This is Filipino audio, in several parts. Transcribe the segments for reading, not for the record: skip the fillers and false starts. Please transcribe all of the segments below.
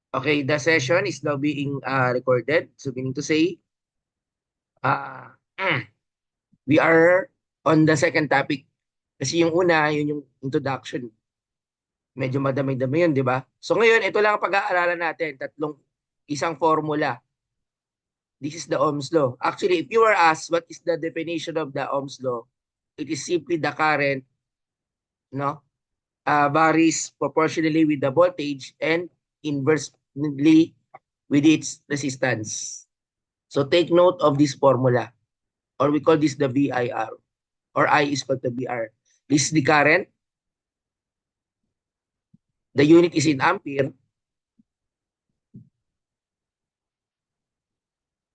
Okay, the session is now being recorded. So meaning to say, uh, we are on the second topic. Kasi yung una, yun yung introduction. Medyo madami-dami yun, di ba? So ngayon, ito lang ang pag-aaralan natin. Isang formula. This is the Ohm's law. Actually, if you are asked what is the definition of the Ohm's law, it is simply the current, no, varies proportionally with the voltage and inversely with its resistance. So take note of this formula, or we call this the VIR, or I is equal to VR. This is the current. The unit is in ampere.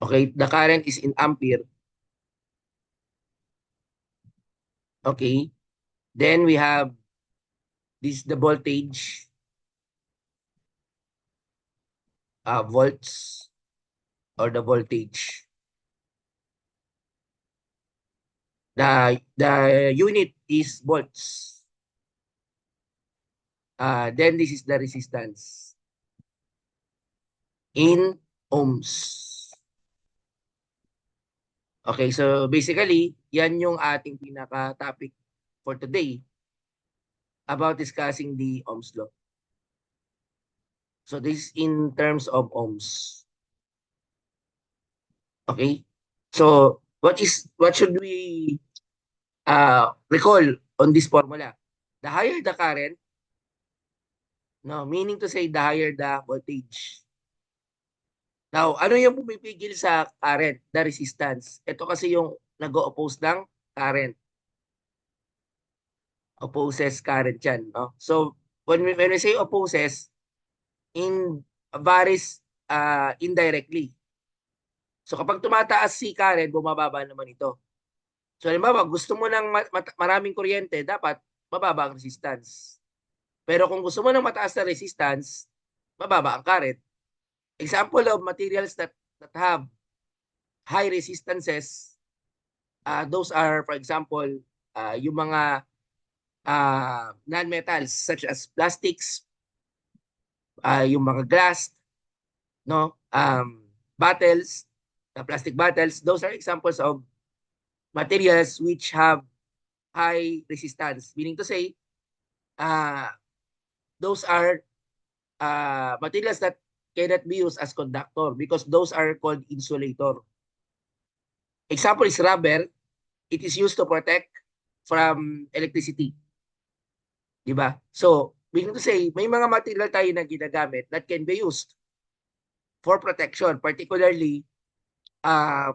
Okay, the current is in ampere. Okay, then we have this the voltage, volts, or the voltage. The unit is volts. Then this is the resistance in ohms. Okay, so basically, yan yung ating pinaka-topic for today about discussing the Ohm's law. So this is in terms of ohms. Okay? So what should we recall on this formula? The higher the current, no, meaning to say the higher the voltage. Now, ano yung pumipigil sa current? The resistance. Ito kasi yung nag-oppose ng current. Opposes current yan. No? So, when we say opposes, in varies indirectly. So, kapag tumataas si current, bumababa naman ito. So, halimbawa, gusto mo ng maraming kuryente, dapat mababa ang resistance. Pero kung gusto mo ng mataas na resistance, mababa ang current. Example of materials that have high resistances, those are, for example, yung mga non-metals such as plastics, yung mga glass, no, bottles, plastic bottles, those are examples of materials which have high resistance. Meaning to say, uh, those are materials that cannot be used as conductor because those are called insulator. Example is rubber. It is used to protect from electricity. Diba? So, meaning to say, may mga material tayo na ginagamit that can be used for protection, particularly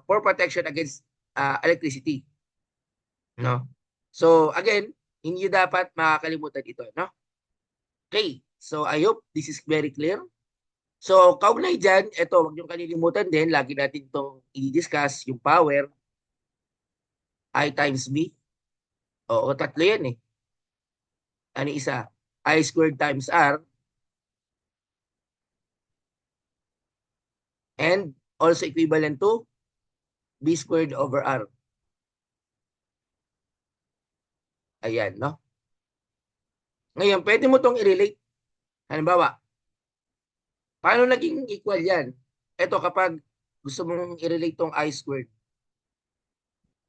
for protection against electricity. No? So, again, hindi dapat makakalimutan ito. No? Okay. So, I hope this is very clear. So, kaugnay dyan, ito, huwag niyong kalilimutan din, lagi natin itong i-discuss, yung power, I times B. Oo, tatlo yan eh. Ano isa? I squared times R and also equivalent to B squared over R. Ayan, no? Ngayon, pwede mo itong i-relate. Halimbawa, paano naging equal yan? Ito, kapag gusto mong i-relate tong I squared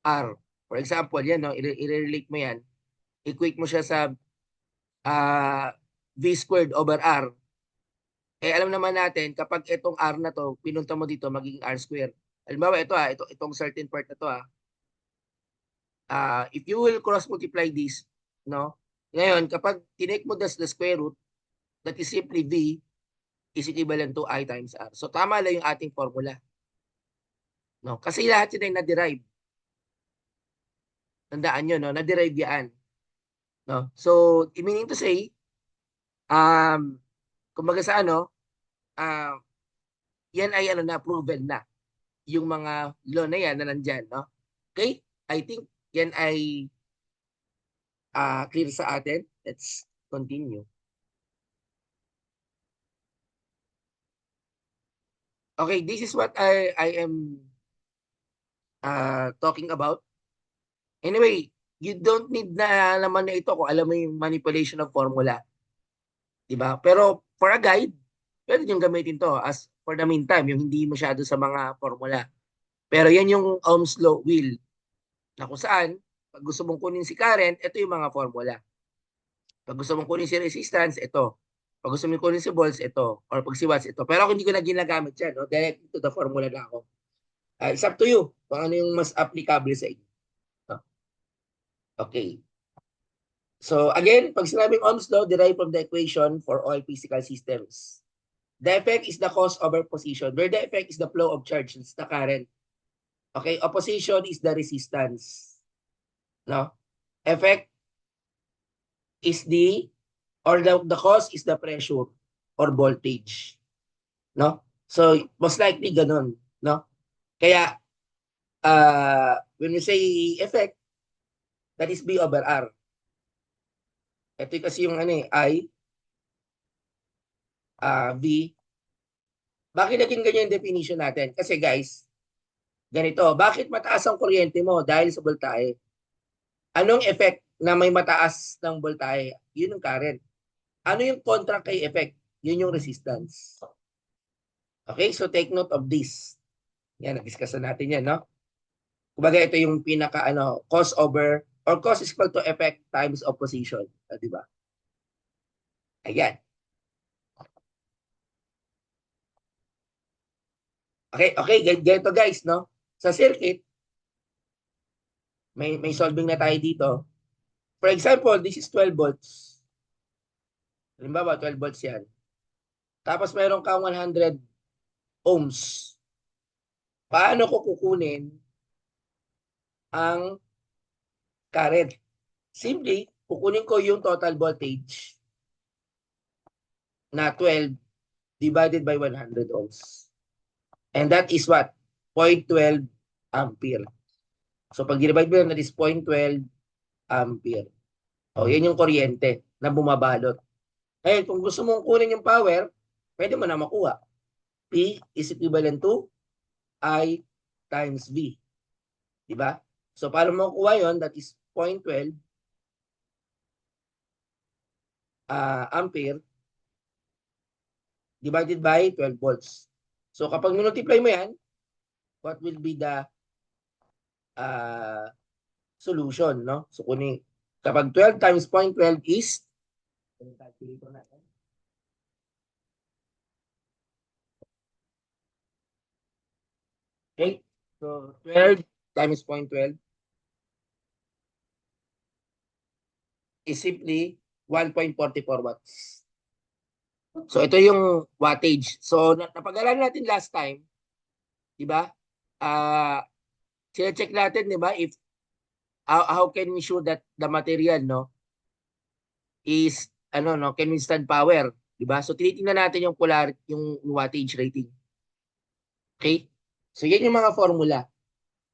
R. For example, yan, no? I-relate mo yan. Equate mo siya sa uh, V squared over R. Eh, alam naman natin, kapag itong R na to, pinunta mo dito, magiging R squared. Halimbawa, itong certain part na to, if you will cross multiply this, no? Ngayon, kapag tinake mo the square root, that is simply V is equivalent to I times R. So, tama lang yung ating formula. No? Kasi lahat yun ay na-derive. Tandaan nyo, no? Na-derive yan. No? So, meaning to say, kumbaga sa ano, uh, yan ay ano na, proven na. Yung mga law na yan na nandyan. No? Okay? I think yan ay clear sa atin. Let's continue. Okay, this is what I am talking about. Anyway, you don't need na naman na ito kung alam mo yung manipulation of formula. Diba? Pero for a guide, pwede nyo gamitin to as for the meantime, yung hindi masyado sa mga formula. Pero yan yung Ohm's law will na kung saan, pag gusto mong kunin si current, ito yung mga formula. Pag gusto mong kunin si resistance, ito. Pag gusto mong kunin si volts, ito. Or pag si watts, ito. Pero ako hindi ko na ginagamit yan. No? Direct to the formula na ako. It's up to you kung ano yung mas applicable sa inyo. Okay. So again, pag sinabing Ohm's law, derived from the equation for all physical systems. The effect is the cause over position, where the effect is the flow of charge, it's the current. Okay, opposition is the resistance. No? Effect is or the cause is the pressure or voltage. No? So, most likely ganun. No? Kaya, when you say effect, that is B over R. Ito kasi yung I, V. Bakit naging ganyan yung definition natin? Kasi guys, ganito, bakit mataas ang kuryente mo? Dahil sa voltahe. Anong effect na may mataas ng voltahe? Yun yung current. Ano yung contra kay effect? Yun yung resistance. Okay, so take note of this. Yan, nag-discuss na natin yan, no? Kumbaga, ito yung pinaka, cause over, or cause is equal to effect times opposition. Di ba? Ayan. Okay, ganito guys, no? Sa circuit, may solving na tayo dito. For example, this is 12 volts. Halimbawa, 12 volts yan. Tapos mayroon kang 100 ohms. Paano ko kukunin ang current? Simply, kukunin ko yung total voltage na 12 divided by 100 ohms. And that is what? 0.12 ampere. So pag divide mo, that is 0.12 ampere. O, yan yung kuryente na bumabalot. Ngayon, kung gusto mong kunin yung power, pwede mo na makuha. P is equivalent to I times V. Diba? So, para mo makuha yun, that is 0.12 ampere divided by 12 volts. So, kapag multiply mo yan, what will be the solution, no? So, kapag 12 times 0.12 is, okay, so 12 times 0.12 is simply 1.44 watts. So, ito yung wattage. So, napag-aralan natin last time, di ba? Check natin, di ba, if how can we show that the material, no, is, can withstand power, di ba? So, tinitingnan natin yung yung wattage rating. Okay? So, yan yung mga formula.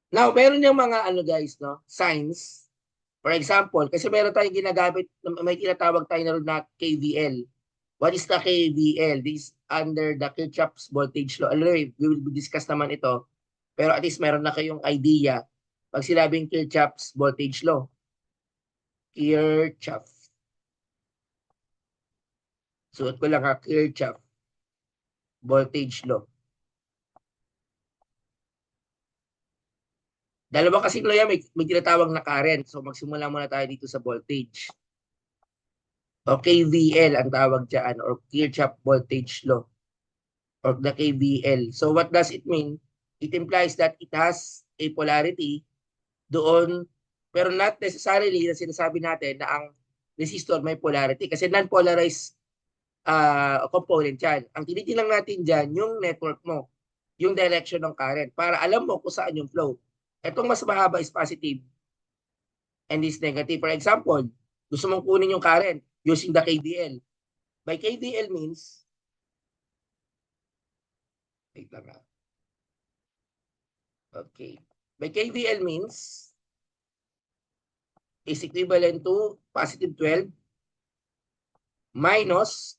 Now, meron yung mga, guys, no, signs. For example, kasi meron tayong ginagamit, may tinatawag tayo na KVL. What is the KVL? This is under the Kirchhoff's voltage law. We will discuss naman ito. Pero at least meron na kayong idea pag sinabing Kirchhoff's voltage law. Kirchhoff. Suot ko lang Kirchhoff voltage law. Dalawa kasi law yan, may tinatawag na current. So magsimula muna tayo dito sa voltage. O KVL ang tawag dyan, or Kirchhoff voltage law, or the KVL. So what does it mean? It implies that it has a polarity doon, pero not necessarily na sinasabi natin na ang resistor may polarity kasi non-polarized component yan. Ang tinitingnan natin dyan, yung network mo, yung direction ng current, para alam mo kung saan yung flow. Itong mas mahaba is positive and is negative. For example, gusto mong kunin yung current using the KVL. By KVL means, wait lang ha. Okay. By KVL means, is equivalent to positive 12 minus,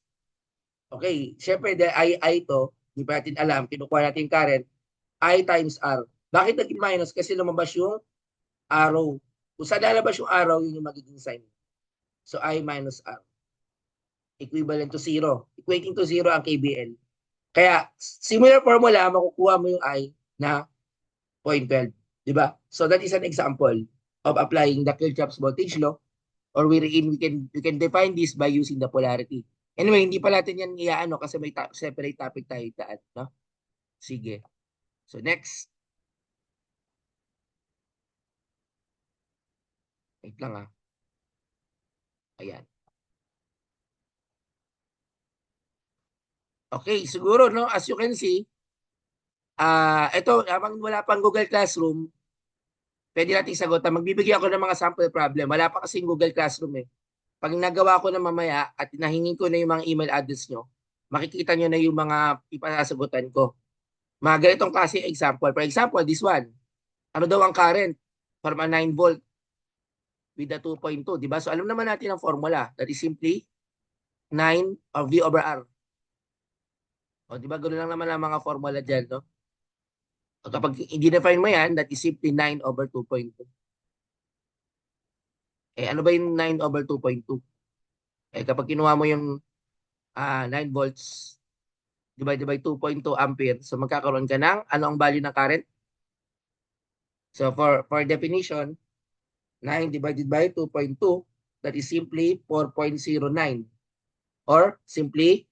okay, syempre the I to, hindi pa natin alam, kinukuha natin current, I times R. Bakit naging minus? Kasi lumabas yung arrow. Kung saan lalabas yung arrow, yun yung magiging sign. So I minus R. Equivalent to 0. Equating to 0 ang KVL. Kaya, similar formula, makukuha mo yung I na 0.12. Di ba? So, that is an example of applying the Kirchhoff's voltage law, or we can define this by using the polarity. Anyway, hindi pa natin yan iaano kasi may separate topic tayo daan, no? Sige. So, next. Wait lang ah. Ayan. Okay, siguro, no? As you can see, ito, habang wala pang Google Classroom, pwede natin sagutan. Magbibigay ako ng mga sample problem. Wala pa kasing Google Classroom eh. Pag nagawa ko na mamaya at nahingin ko na yung mga email address nyo, makikita nyo na yung mga ipasasagutan ko. Mga ganitong klase example. For example, this one. Ano daw ang current from a 9 volt with a 2.2, di ba? So alam naman natin ang formula. That is simply 9 or V over R. O di ba? Ganoon lang naman ang mga formula dyan, no? O kapag i-define mo yan, that is simply 9 over 2.2. Eh ano ba yung 9 over 2.2? Eh kapag kinuha mo yung 9 volts divided by 2.2 ampere, so magkakaroon ka ng ano ang value ng current? So for definition, 9 divided by 2.2, that is simply 4.09. Or simply,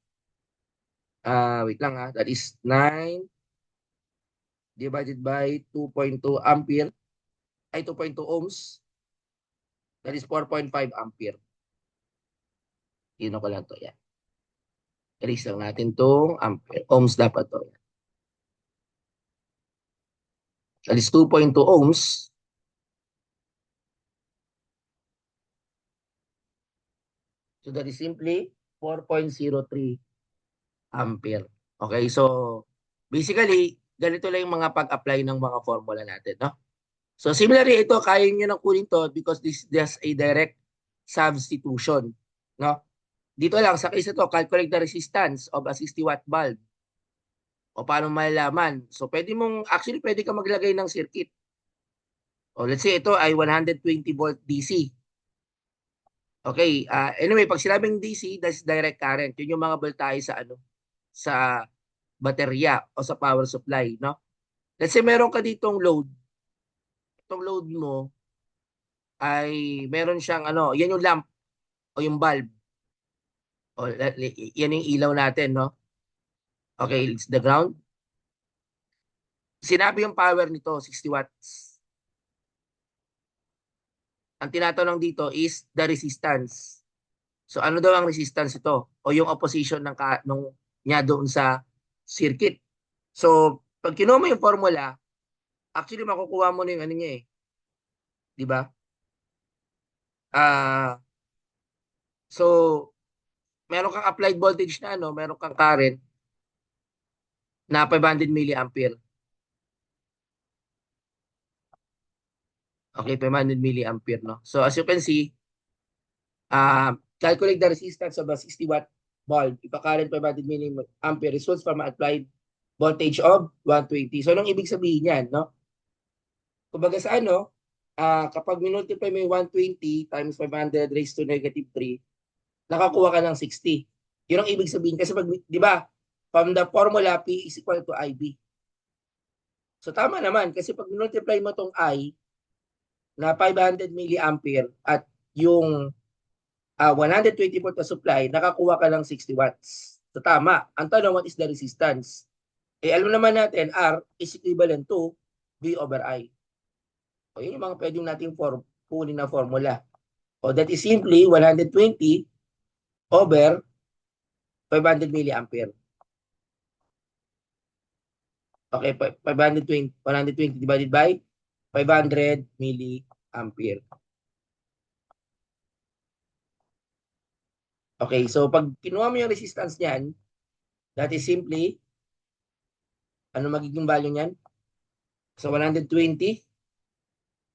wait lang that is 9 divided by 2.2 ampere, ay 2.2 ohms, that is 4.5 ampere. Ino ko lang to, yan. Erase lang natin itong ampere. Ohms dapat to. Yan. That is 2.2 ohms. So that is simply 4.03 ampere. Okay, so basically, ganito lang yung mga pag-apply ng mga formula natin, no? So similarly, ito, kaya nyo nang kunin to because this is a direct substitution, no? Dito lang, sa case ito, calculate the resistance of a 60-watt bulb. O paano malalaman? So actually pwede ka maglagay ng circuit. O let's say ito ay 120 volt DC. Okay, anyway, pag sinabing DC, that's direct current. Yun yung mga voltahe sa sa baterya o sa power supply, no? Let's say meron ka ditong load. Itong load mo ay meron siyang yan yung lamp o yung bulb. O yan yung ilaw natin, no? Okay, it's the ground. Sinabi yung power nito, 60 watts. Ang tinatanong dito is the resistance. So ano daw ang resistance ito? O yung opposition nung niya doon sa circuit. So pag kinuha mo yung formula, actually makukuha mo na yung ano niya eh. Di ba? So meron kang applied voltage na meron kang current na 500 milliampere. Okay, 500 milliampere, no? So as you can see, calculate the resistance of a 60-watt bulb. If a current 500 milliampere results from an applied voltage of 120. So anong ibig sabihin yan, no? Kumbaga sa kapag minultiply mo yung 120 times 500 raised to negative 3, nakakuha ka ng 60. Yun ang ibig sabihin. Kasi di ba, from the formula, P is equal to IB. So tama naman, kasi pag multiply mo tong I na 500 milliampere at yung 120 volt na supply, nakakuha ka ng 60 watts. So tama. Ang tanong, what is the resistance? Eh alam naman natin, R is equivalent to V over I. O yun yung mga pwedeng nating kunin na formula. O that is simply 120 over 500 milliampere. Okay, 120 divided by 500 milliampere. Okay, so pag kinuha mo yung resistance niyan, that is simply, ano magiging value niyan? So 120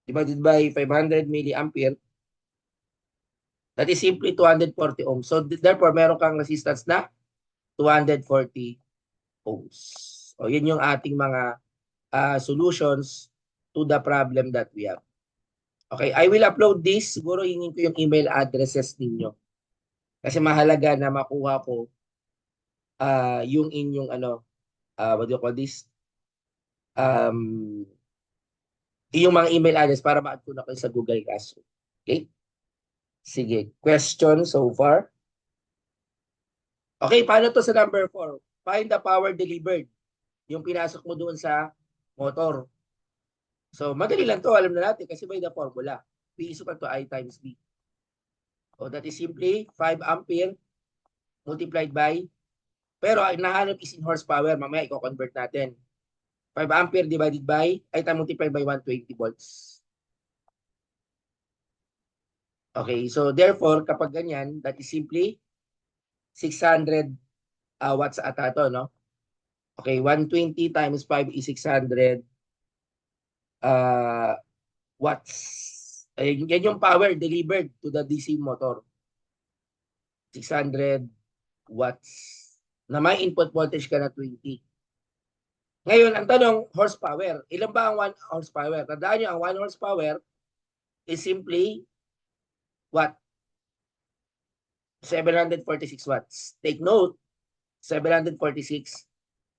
divided by 500 milliampere, that is simply 240 ohms. So therefore, meron kang resistance na 240 ohms. O yun yung ating mga solutions to the problem that we have. Okay, I will upload this. Siguro hingin ko yung email addresses ninyo. Kasi mahalaga na makuha ko yung inyong what do you call this? Um, yung mga email address para ma-add ko na kayo sa Google Classroom. Okay? Sige. Question so far? Okay, paano to sa number 4? Find the power delivered. Yung pinasok mo doon sa motor. So, madali lang to. Alam na natin kasi by the formula. P is equal to I times B. So, that is simply 5 ampere multiplied by, pero ang nahanap is in horsepower. Mamaya i-convert natin. 5 ampere divided by, ay multiplied by 120 volts. Okay, so therefore, kapag ganyan, that is simply 600 watts ata to, no? Okay, 120 times 5 is 600 uh, watts. Ay, yan yung power delivered to the DC motor. 600 watts na may input voltage ka na 20. Ngayon, ang tanong, horsepower. Ilan ba ang 1 horsepower? Tandaan nyo, ang 1 horsepower is simply what? 746 watts. Take note, 746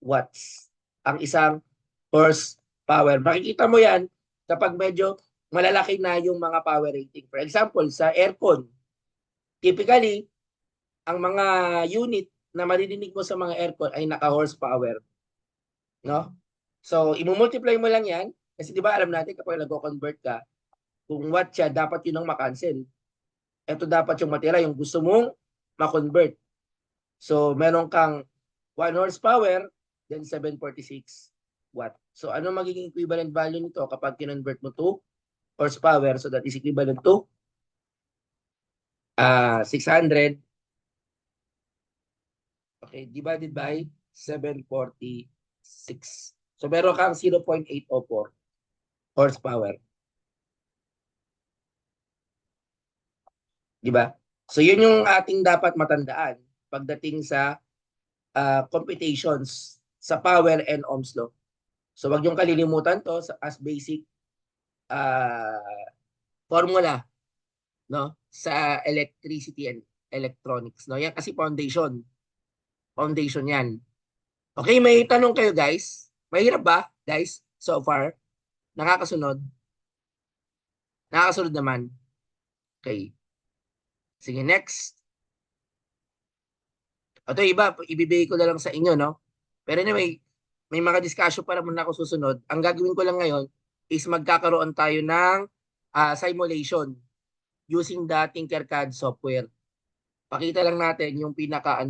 watts ang isang horsepower. Makikita mo yan kapag medyo malalaki na yung mga power rating. For example, sa aircon, typically, ang mga unit na maririnig mo sa mga aircon ay naka-horsepower. No? So, imumultiply mo lang yan. Kasi di ba alam natin kapag nag-convert ka, kung watt siya, dapat yun ang makancel. Ito dapat yung matira, yung gusto mong ma-convert. So, meron kang 1 horsepower, then 746 watt. So, ano magiging equivalent value nito kapag kinonvert mo to horsepower? So, that is equivalent to 600, okay, divided by 746. So, meron kang 0.804 horsepower. Di ba? So, yun yung ating dapat matandaan pagdating sa computations sa power and Ohm's law. So, wag yung kalilimutan to as basic formula, no, sa electricity and electronics, no. Yan kasi foundation yan. Okay, may tanong kayo guys. Mahirap ba guys so far? Nakakasunod? Nakakasunod naman. Okay. Sige, next. Ito iba, ibibigay ko na lang sa inyo, no? Pero anyway, may mga discussion pa naman ako susunod. Ang gagawin ko lang ngayon is magkakaroon tayo ng simulation using the Tinkercad software. Pakita lang natin yung pinaka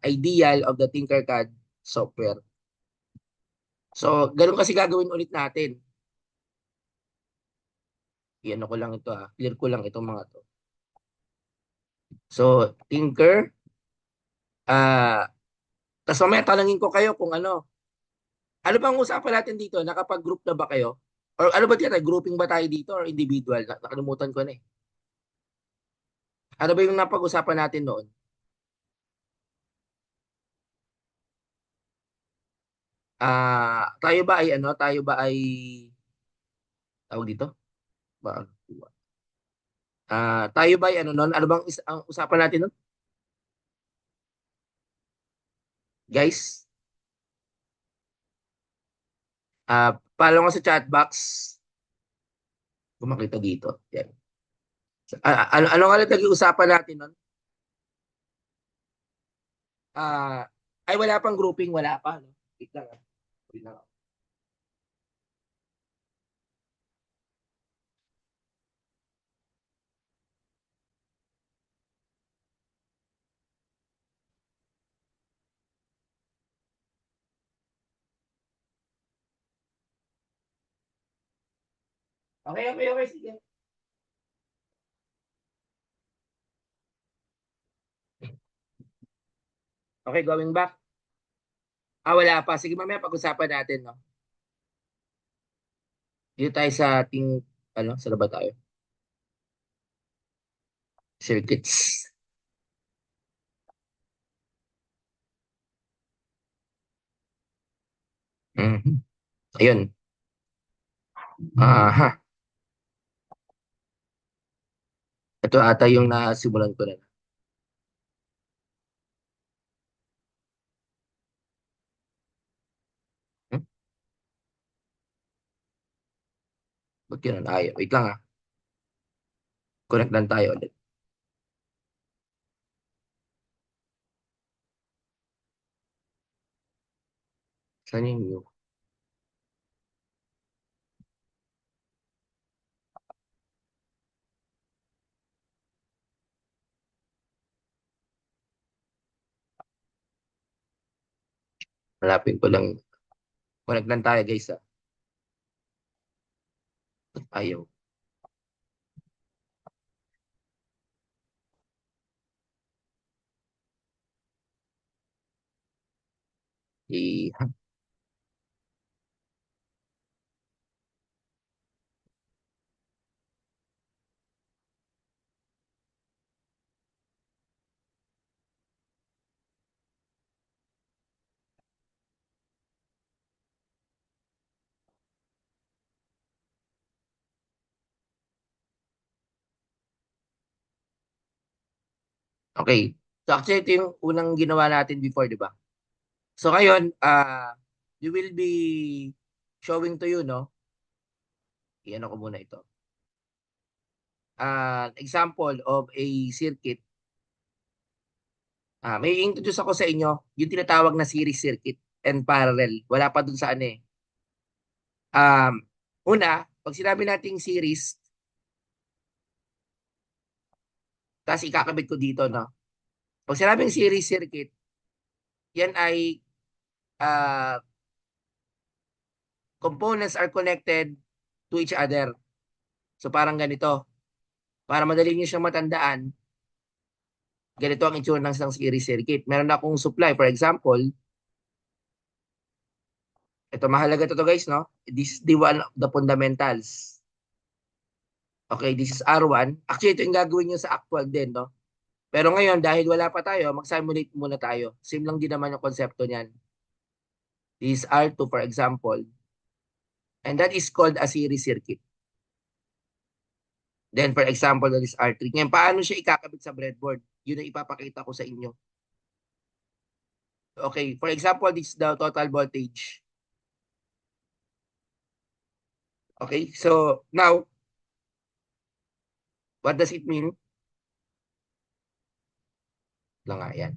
ideal of the Tinkercad software. So, ganun kasi gagawin ulit natin. Iyan ko lang ito Clear ko lang itong mga to. So, Tinker. Tapos mamaya talangin ko kayo kung ano bang usapan natin dito? Nakapag-group na ba kayo? Or ano ba dito? Grouping ba tayo dito or individual? Nakalimutan ko na eh. Ano ba yung napag-usapan natin noon? Tayo ba ay Tayo ba ay tawag dito? Ba, tayo ba ay noon? Ano bang ang usapan natin noon? Guys, follow ko sa chat box. Kung makita dito. Yan. Ano nga lang nag-uusapan natin noon? Ay wala pang grouping, wala pa. No? Wait lang. Wait lang. Okay, okay, okay. Sige. Okay, going back. Wala pa. Sige, mamaya pag-usapan natin, no? Dito tayo sa ating, sa ba tayo? Circuits. Mhm. Ayun. Aha. Ito ata yung nasimulan ko na. Ba't yun ang ayaw? Wait lang ah. Connect lang tayo ulit. Saan yung view? Malapit ko lang. Connect lang tayo guys ah. Ba't ayaw? I Okay. So actually, ito yung unang ginawa natin before, di ba? So ngayon, we will be showing to you, no? Iyan ko muna ito. Example of a circuit. May introduce ako sa inyo, yung tinatawag na series circuit and parallel. Wala pa dun sa ano eh. Una, pag sinabi nating series, tapos ikakabit ko dito, no? Pag sinabing series circuit, yan ay uh, components are connected to each other. So parang ganito. Para madali nyo siyang matandaan, ganito ang itsura ng isang series circuit. Meron akong supply, for example, ito mahalaga to guys, no? This is the one of the fundamentals. Okay, this is R1. Actually, ito yung gagawin nyo sa actual din, no? Pero ngayon, dahil wala pa tayo, mag-simulate muna tayo. Same lang din naman yung konsepto niyan. This is R2, for example. And that is called a series circuit. Then, for example, that is R3. Ngayon, paano siya ikakabit sa breadboard? Yun ang ipapakita ko sa inyo. Okay, for example, this is the total voltage. Okay, so now, what does it mean? Lang nga, yan.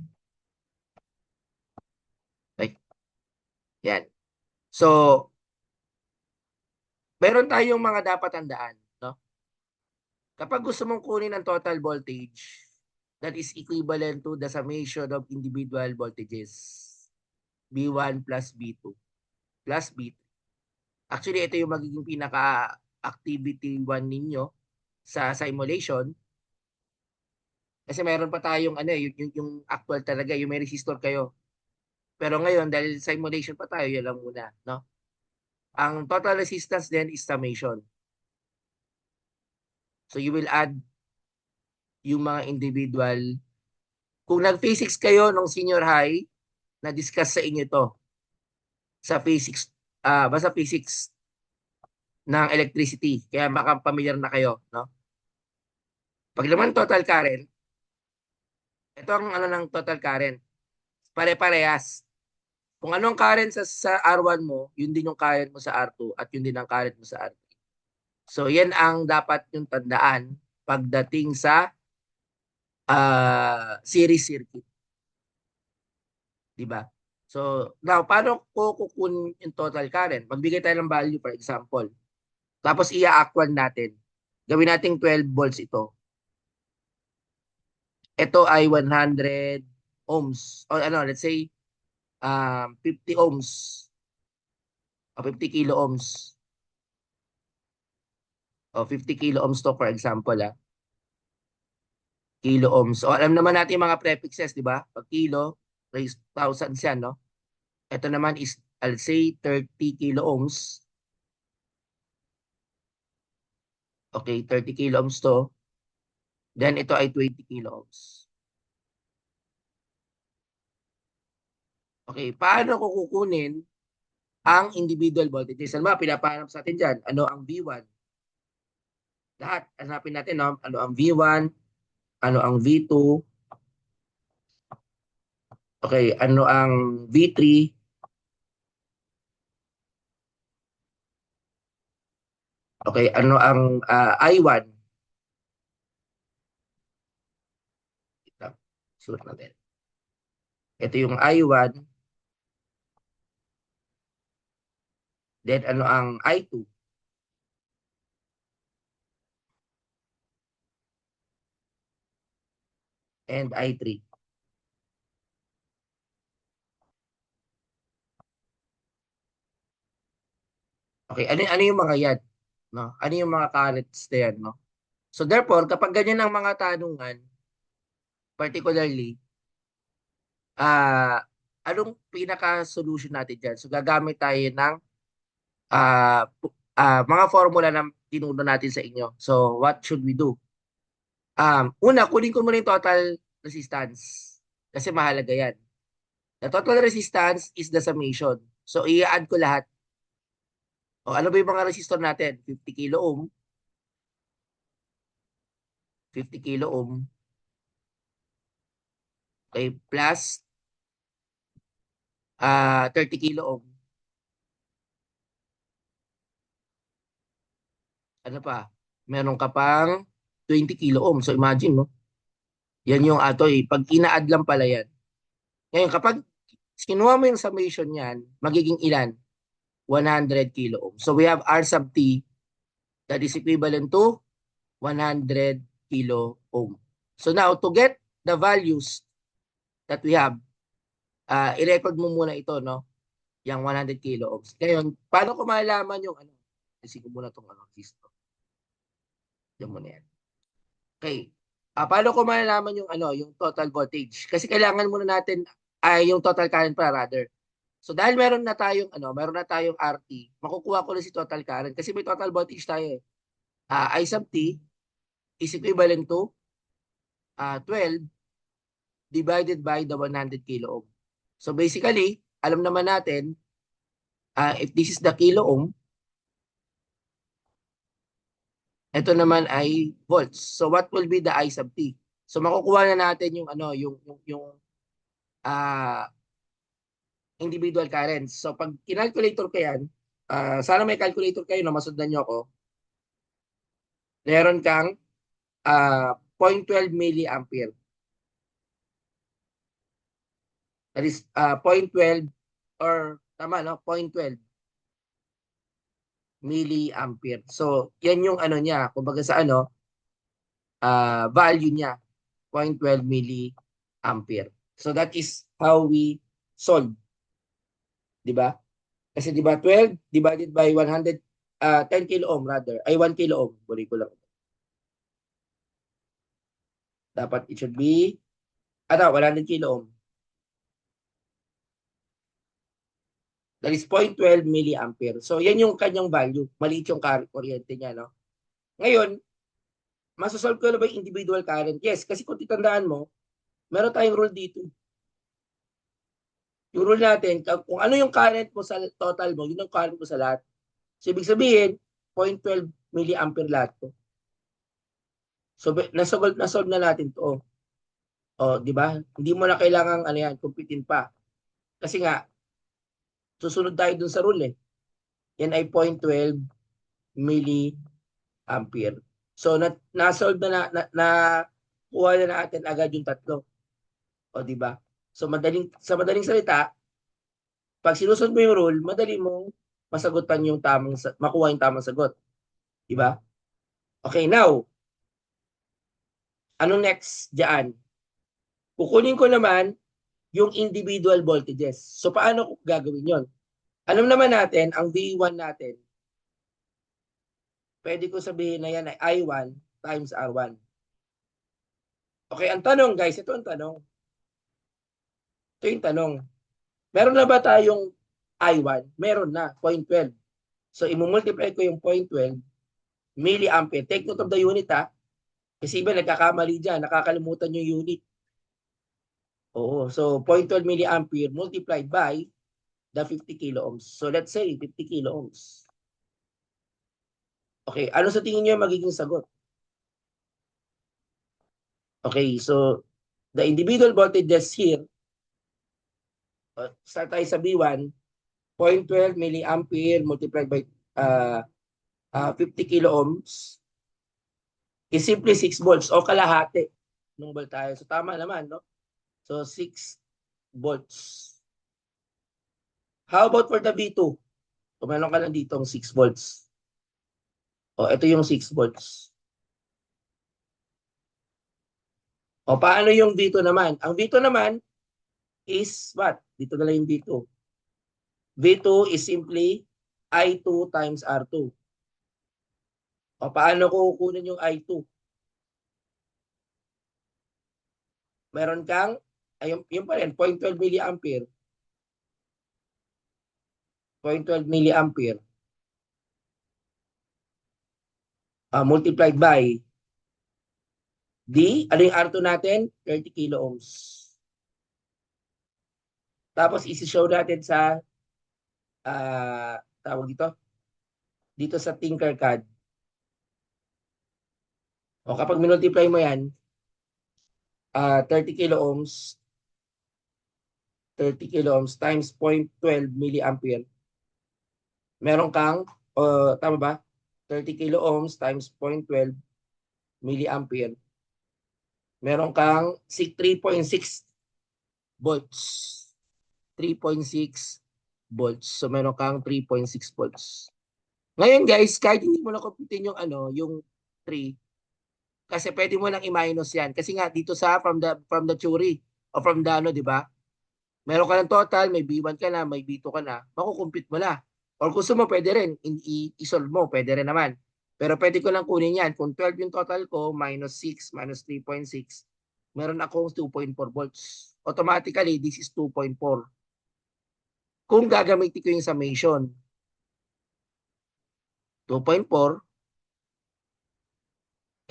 Like, yan. So, meron tayong mga dapat tandaan, no? Kapag gusto mong kunin ang total voltage, that is equivalent to the summation of individual voltages. B1 plus B2 plus B3. Actually, ito yung magiging pinaka-activity 1 ninyo sa simulation. Kasi meron pa tayong ano, yung actual talaga, yung may resistor kayo. Pero ngayon, dahil simulation pa tayo, yan lang muna, no? Ang total resistance then is summation. So you will add yung mga individual. Kung nag-physics kayo nung senior high, na-discuss sa inyo to sa physics, basta physics ng electricity. Kaya baka familiar na kayo, no? Pag naman total current, ito ang ano ng total current. Pare-parehas. Kung anong current sa R1 mo, yun din yung current mo sa R2 at yun din ang current mo sa R3. So yan ang dapat yung tandaan pagdating sa series circuit. Diba? So now, paano ko kukunin yung total current? Magbigay tayo ng value, for example. Tapos i-actual natin. Gawin natin 12 volts ito. Ito ay 100 ohms. O ano, let's say 50 ohms. O 50 kilo ohms. O 50 kilo ohms to, for example. Kilo ohms. O alam naman natin yung mga prefixes, di ba? Pag kilo, raised thousands yan, no? Ito naman is, I'll say, 30 kilo ohms. Okay, 30 kilo ohms to. Then ito ay 20 kilo ohms. Okay, paano ko kukunin ang individual voltages? Ano ba, pinapahanap sa atin dyan? Ano ang V1? Lahat, hanapin natin, no? Ano ang V1? Ano ang V2? Okay, ano ang V3? Okay, ano ang I1? Ito, sulat natin. Ito yung I1. Then ano ang I2 and I3. Okay, ano yung mga yan? No? Ano yung mga currents na yan? No? So therefore, kapag ganyan ang mga tanungan, particularly, anong pinaka-solution natin dyan? So gagamit tayo ng mga formula na tinuno natin sa inyo. So what should we do? Una, kunin ko muna yung total resistance kasi mahalaga yan. The total resistance is the summation. So i-add ko lahat. O ano ba yung mga resistor natin? 50 kilo ohm, 50 kilo ohm, okay, plus 30 kilo ohm. Ano pa? Meron ka pang 20 kilo ohm. So imagine, no? Yan yung atoy. Pag ina-add lang pala yan. Ngayon, kapag kinuha mo yung summation yan, magiging ilan? 100 kilo ohm. So we have R sub T that is equivalent to 100 kilo ohm. So now, to get the values that we have, i-record mo muna ito, no? Yung 100 kilo ohms. Ngayon, paano ko malalaman yung ano? Kasi ko muna itong ano, histo. Diyan muna yan. Okay. Paano ko malalaman yung ano, yung total voltage? Kasi kailangan muna natin yung total current pa rather. So dahil meron na tayong RT, makukuha ko na si total current kasi may total voltage tayo eh. I sub T is equivalent to 12 divided by the 100 kilo ohm. So basically, alam naman natin, if this is the kilo ohm, ito naman ay volts. So what will be the I sub T? So makukuha na natin yung ano, yung uh, individual currents. So pag kinalculator ko yan, sana may calculator kayo na masundan nyo ako. Meron kang 0.12 milliampere. That is 0.12 or tama no, 0.12 milliampere. So yan yung ano niya, kumbaga sa ano, value niya, 0.12 milliampere. So that is how we solve, di ba? Kasi di ba 12 divided by 100 10 kilo ohm rather, ay 1 kilo ohm. Buri ko lang. Dapat it should be 100 kilo ohm. That is 0.12 milliampere. So yan yung kanyang value. Maliit yung current kuryente niya, no? Ngayon, masasolve ko na ba yung individual current? Yes, kasi kung titandaan mo, meron tayong rule dito. Yung rule natin, kung ano yung current mo sa total mo, yun yung current mo sa lahat. So ibig sabihin, 0.12 milliampere lahat to. So nasolve na natin to. O, di ba? Hindi mo na kailangang ano yan, kumpitin pa. Kasi nga, susunod tayo dun sa rule eh. Yan ay 0.12 milliampere. So na-solve na kuha na natin agad yung tatlo. O di ba? So sa madaling salita, pag sinusunod mo yung rule, madali mong masagutan yung makuha yung tamang sagot. Di ba? Okay, now, ano next diyan? Kukunin ko naman yung individual voltages. So paano ko gagawin yon? Alam naman natin, ang V1 natin, pwede ko sabihin na yan ay I1 times R1. Okay, ang tanong guys, ito ang tanong. Ito yung tanong. Meron na ba tayong I1? Meron na, 0.12. So, imumultiply ko yung 0.12 milliampere. Take note of the unit ha. Kasi iba nagkakamali dyan, nakakalimutan yung unit. Oo, so 0.12 milliampere multiplied by the 50 kilo ohms. So, let's say 50 kilo ohms. Okay, ano sa tingin nyo magiging sagot? Okay, so the individual voltages here, start tayo sa B1, 0.12 milliampere multiplied by 50 kilo ohms is simply 6 volts o kalahati ng voltahe. So tama naman, no? So 6 volts. How about for the V2? Kung meron ka lang ditong 6 volts. O ito yung 6 volts. O paano yung V2 naman? Ang V2 naman is what? Dito na lang yung V2. V2 is simply I2 times R2. O paano ko kukunin yung I2? Meron kang, ay, yung pa rin, 0.12 milliampere. 0.12 milliampere. Multiplied by D, ano yung R2 natin? 30 kilo ohms. Tapos isi-show natin sa tawag dito sa Tinkercad. O kapag minultiply mo yan, 30 kilo ohms, 30 kilo ohms times 0.12 milliampere. Meron kang, tama ba? 30 kilo ohms times 0.12 milliampere. Meron kang 3.6 volts. 3.6 volts. So meron kang 3.6 volts. Ngayon guys, kahit hindi mo na computein yung yung 3, kasi pwede mo nang i-minus yan. Kasi nga dito sa from the theory o from the di ba? Meron ka ng total, may B1 ka na, may B2 ka na, makukumpute mo na. Or gusto mo, pwede rin, i-solve mo, pwede rin naman. Pero pwede ko lang kunin yan. Kung 12 yung total ko, minus 6, minus 3.6, meron akong 2.4 volts. Automatically, this is 2.4. Kung gagamitin ko yung summation, 2.4,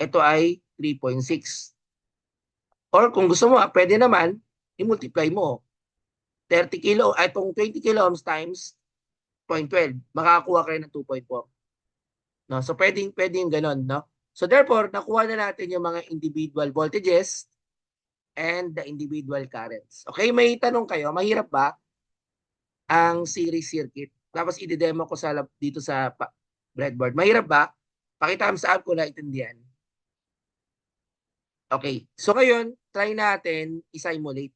ito ay 3.6. Or kung gusto mo, pwede naman, i-multiply mo. 30 kilo, itong 20 kilo ohms times 0.12, makakakuha kayo ng 2.4. No? So pwedeng yung ganun, no? So therefore, nakuha na natin yung mga individual voltages and the individual currents. Okay, may tanong kayo, mahirap ba ang series circuit? Tapos i-demo ko dito sa breadboard. Mahirap ba? Pakita sa app ko na itindihan. Okay, so ngayon, try natin i-simulate.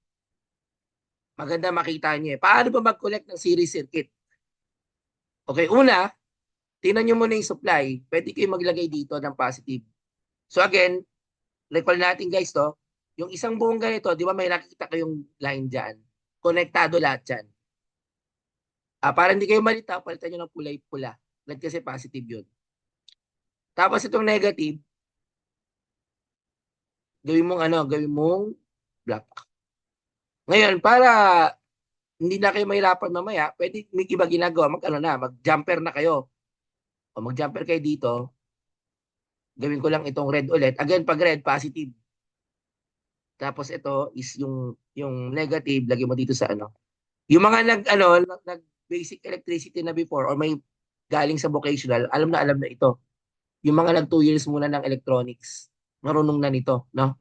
Maganda makita niyo eh. Paano ba mag-collect ng series circuit? Okay, una, tingnan nyo muna yung supply. Pwede kayo maglagay dito ng positive. So again, recall natin guys yung isang buong ganito, di ba may nakikita kayong line dyan? Konektado lahat dyan. Para hindi kayo malita, palitan nyo ng kulay pula. Red kasi positive yun. Tapos itong negative, gawin mong black. Ngayon, para hindi na kayo mahirapan mamaya, pwede may iba ginagawa, mag-jumper na kayo. O mag-jumper kayo dito, gawin ko lang itong red ulit. Again, pag red, positive. Tapos ito is yung negative, lagay mo dito sa Yung mga nag basic electricity na before or may galing sa vocational, alam na ito. Yung mga nag 2 years muna ng electronics, marunong na nito, no?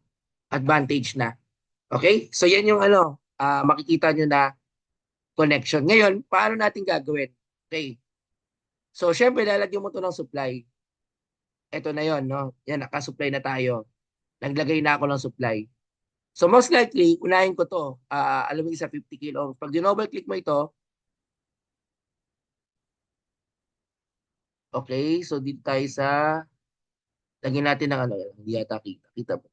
Advantage na. Okay? So yan yung makikita nyo na connection. Ngayon, paano natin gagawin? Okay. So syempre lalagyan mo to ng supply. Ito na yon, no? Yan, naka-supply na tayo. Naglagay na ako ng supply. So most likely, unahin ko to. Alam mo isa 50 kilo ohms. Pag double click mo ito, okay, so dito tayo sa, lagyan natin ng hindi yata kita. Kita mo.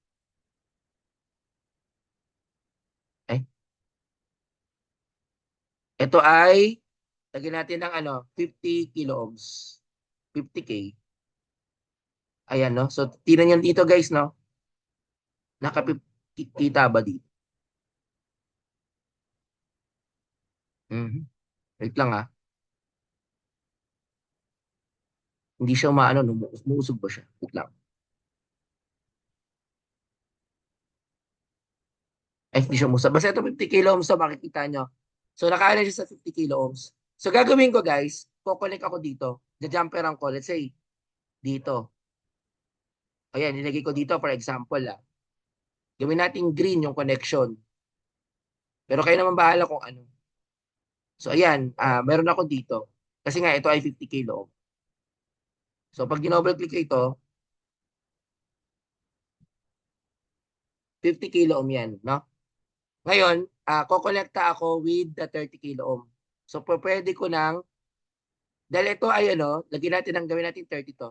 Eh, ito ay, lagyan natin ng 50 kilo ohms. 50K. Ayan, no? So, tingnan nyo dito guys, no? Nakakita ba dito? Wait lang Hindi siya umaano, umusog ba siya? Wait lang. Hindi siya umusog. Basta ito 50 kilo ohms to, makikita nyo. So, nakaano siya sa 50 kilo ohms. So, gagawin ko guys, kukonek ako dito. Jumperan ko, let's say, dito. Ayan, nilagay ko dito for example Gawin natin green yung connection. Pero kayo naman bahala kung ano. So, ayan, meron ako dito. Kasi nga, ito ay 50 kilo ohm. So pag double click ko ito, 50 kilo ohm yan, no? Ngayon, kokonekta ako with the 30 kilo ohm. So pwede ko nang, dahil ito ay ano, lagyan natin ang gawin natin 30 to.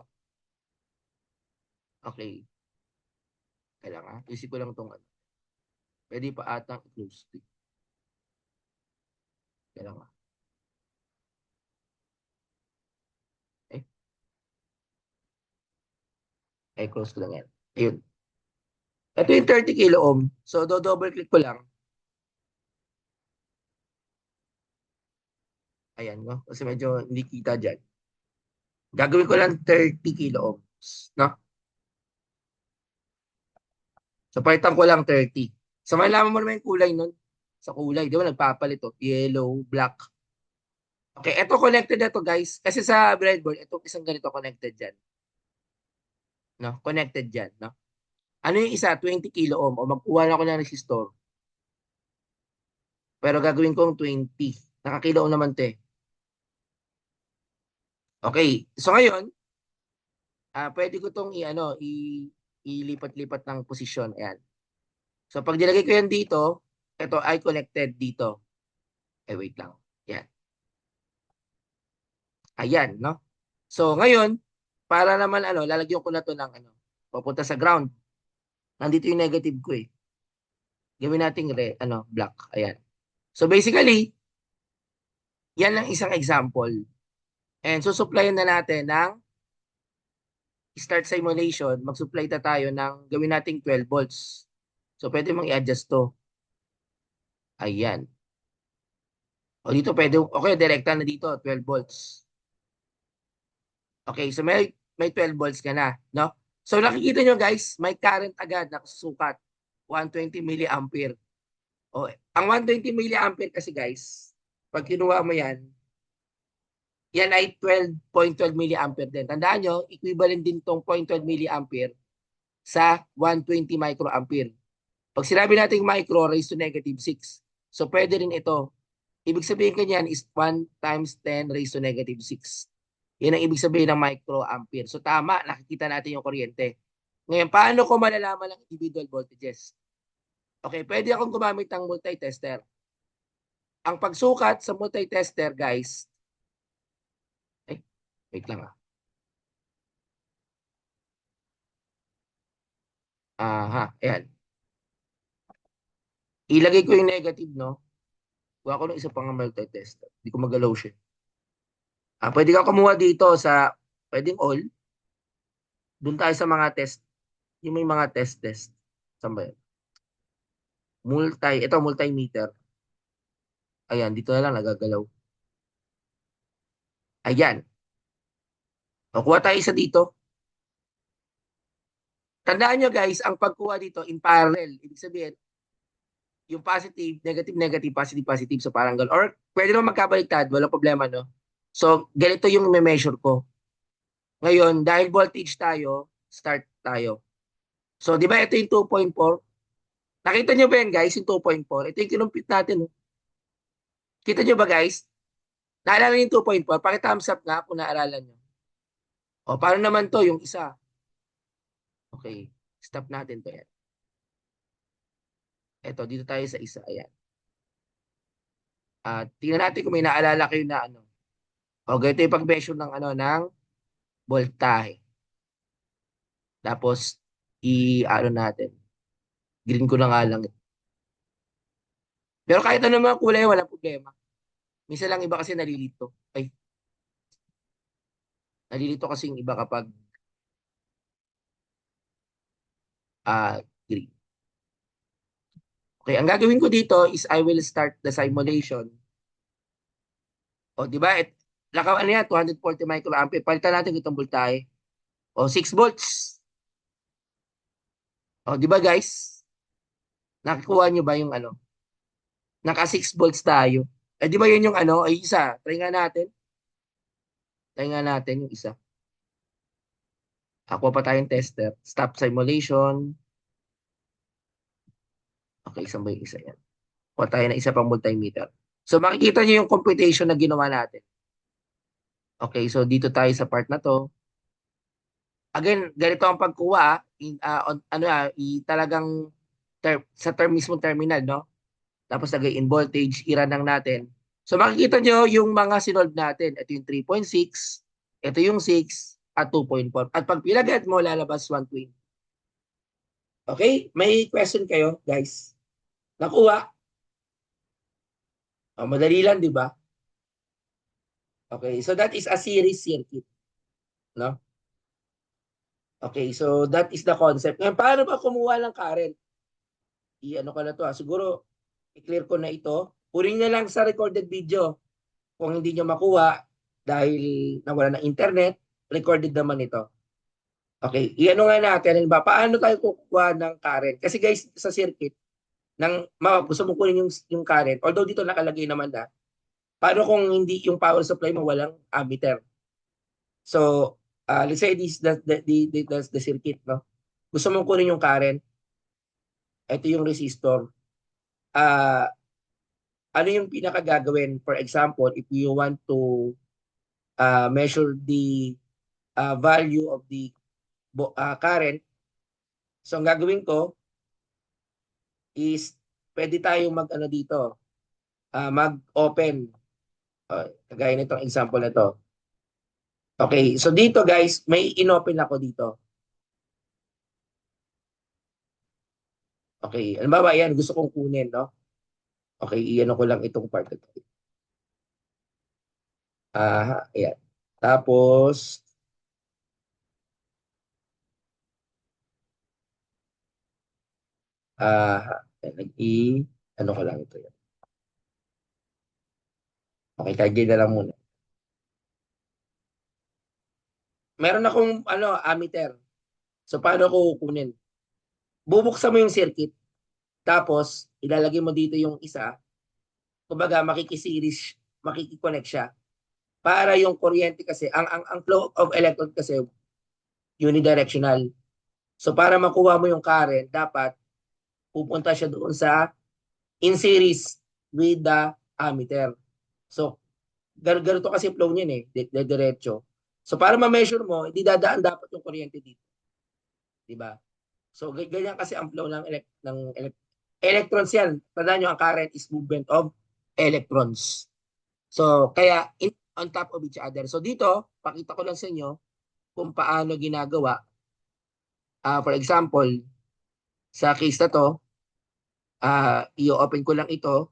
Okay. Kailangan, isip ko lang itong ano. Pwede pa atang i-close. Kailangan. Eh, close ko lang yan. Ayun. Ito yung 30 kilo ohm. So, double click ko lang. Ayan, no? Kasi medyo hindi kita dyan. Gagawin ko lang 30 kilo ohms, no? So, palitan ko lang 30. So, malaman mo naman yung kulay nun. Sa kulay, di ba? Nagpapalit to. Yellow, black. Okay, ito connected na to, guys. Kasi sa breadboard, itong isang ganito connected dyan. No? Connected dyan, no? Ano yung isa? 20 kilo ohm. O magkuha na ako ng resistor. Pero gagawin kong 20. Nakakilo ohm naman to eh. Okay. So, ngayon, pwede ko itong ilipat-lipat ng posisyon. Ayan. So, pag nilagay ko yan dito, ito ay connected dito. Wait lang. Yan. Ayan, no? So, ngayon, para naman, lalagyan ko na to ng, papunta sa ground. Nandito yung negative ko eh. Gawin natin, black. Ayan. So, basically, yan lang isang example. And supplyan na natin ng start simulation. Mag-supply na tayo ng gawin nating 12 volts. So, pwede mong i-adjust to. Ayan. O dito pwede, okay, direkta na dito, 12 volts. Okay, so may 12 volts ka na, no? So nakikita nyo guys, may current agad na sukat, 120 milliampere. O, ang 120 milliampere kasi guys, pag kinuha mo yan ay 12.12 milliampere din. Tandaan nyo, equivalent din tong 0.12 milliampere sa 120 microampere. Pag sinabi natin micro raised to negative 6, so pwede rin ito. Ibig sabihin kanyan is 1 times 10 raised to negative 6. Yan ang ibig sabihin ng microampere. So tama, nakikita natin yung kuryente. Ngayon, paano ko malalaman ang individual voltages? Okay, pwede akong gumamit ng multitester. Ang pagsukat sa multitester, guys, wait lang ah. Aha, ayan. Ilagay ko yung negative, no? Kuha ko ng isa pang multitester. Hindi ko magalaw siya. Pwede ka kumuha dito sa, pwedeng all. Doon tayo sa mga test. Yung may mga test. Saan ba yun? Ito multimeter. Ayan, dito na lang nagagalaw. Ayan. O, kuha tayo isa dito. Tandaan nyo guys, ang pagkuha dito in parallel. Ibig sabihin, yung positive, negative, negative, positive, positive. So parang gano'n. Or pwede naman magkabaliktad, walang problema, no? So, ganito yung measure ko. Ngayon, dahil voltage tayo, start tayo. So, di ba ito yung 2.4? Nakita nyo ba yan guys, yung 2.4? Ito yung kinumpit natin. No? Kita nyo ba guys? Naalala nyo yung 2.4? Paki-thumbs up nga kung naaralan nyo. O, paano naman to yung isa? Okay, stop natin to yan. Ito, dito tayo sa isa. Ayan. Tingnan natin kung may naalala kayo na ano. O, ganito yung pag-measure ng ng voltahe. Tapos, natin. Green ko na nga lang. Pero kahit ano mga kulay, walang problema. Minsan lang iba kasi nalilito. Nalilito kasi yung iba kapag green. Okay, ang gagawin ko dito is I will start the simulation. O, di ba? Ano yan? 240 microampere. Palitan natin itong voltahe. O, 6 volts. O, di ba guys? Nakikuha nyo ba yung Naka 6 volts tayo. Di ba yun yung Ay, isa. Try nga natin. Try nga natin yung isa. Ako pa tayong tester. Stop simulation. Okay, isang ba yung isa yan? Kuha tayo na isa pang multimeter. So, makikita nyo yung computation na ginawa natin. Okay, so dito tayo sa part na to. Again, ganito ang pagkuha, talagang sa mismong terminal, no? Tapos lagay in voltage, i-run lang natin. So makikita nyo yung mga sinolve natin. Ito yung 3.6, ito yung 6, at 2.4. At pag pinagad mo, lalabas 120. Okay? May question kayo, guys? Nakuha? Oh, madali lang, di ba? Okay, so that is a series circuit, no? Okay, so that is the concept. Ngayon, paano ba kumuha ng current? I-ano ko na to, siguro i-clear ko na ito. Kunin na lang sa recorded video. Kung hindi nyo makuha dahil nawala ng internet, recorded naman ito. Okay, i-ano nga natin, ba, paano tayo kukuha ng current? Kasi guys, sa circuit, gusto mo kunin yung current, although dito nakalagay naman na, paano kung hindi yung power supply mo walang ammeter? So, let's say this the circuit, no? Gusto mong kunin yung current, ito yung resistor. Uh, ano yung pinakagagawin? For example, if you want to measure the value of the current, so ang gagawin ko is pwede tayo mag-ano dito, mag-open. Kagaya nitong example na to. Okay, so dito guys, may inopen ako dito. Okay, ano ba yan? Gusto kong kunin, no? Okay, iyan ko lang itong part ito. Ayan. Tapos, ano ko lang ito yan. Okay, kagay na lang muna. Meron akong ammeter. So, paano ko kukunin? Bubuksan mo yung circuit. Tapos, ilalagay mo dito yung isa. Kumbaga, makikiconnect siya. Para yung kuryente kasi, ang flow of electron kasi, unidirectional. So, para makuha mo yung current, dapat pupunta siya doon sa in series with the ammeter. So, ganito kasi flow niyan diretso. So, para ma-measure mo, hindi dadaan dapat yung kuryente dito. Diba? So, ganyan kasi ang flow ng electrons yan. Tandaan nyo, ang current is movement of electrons. So, kaya on top of each other. So, dito, pakita ko lang sa inyo kung paano ginagawa. For example, sa case na to, i-open ko lang ito.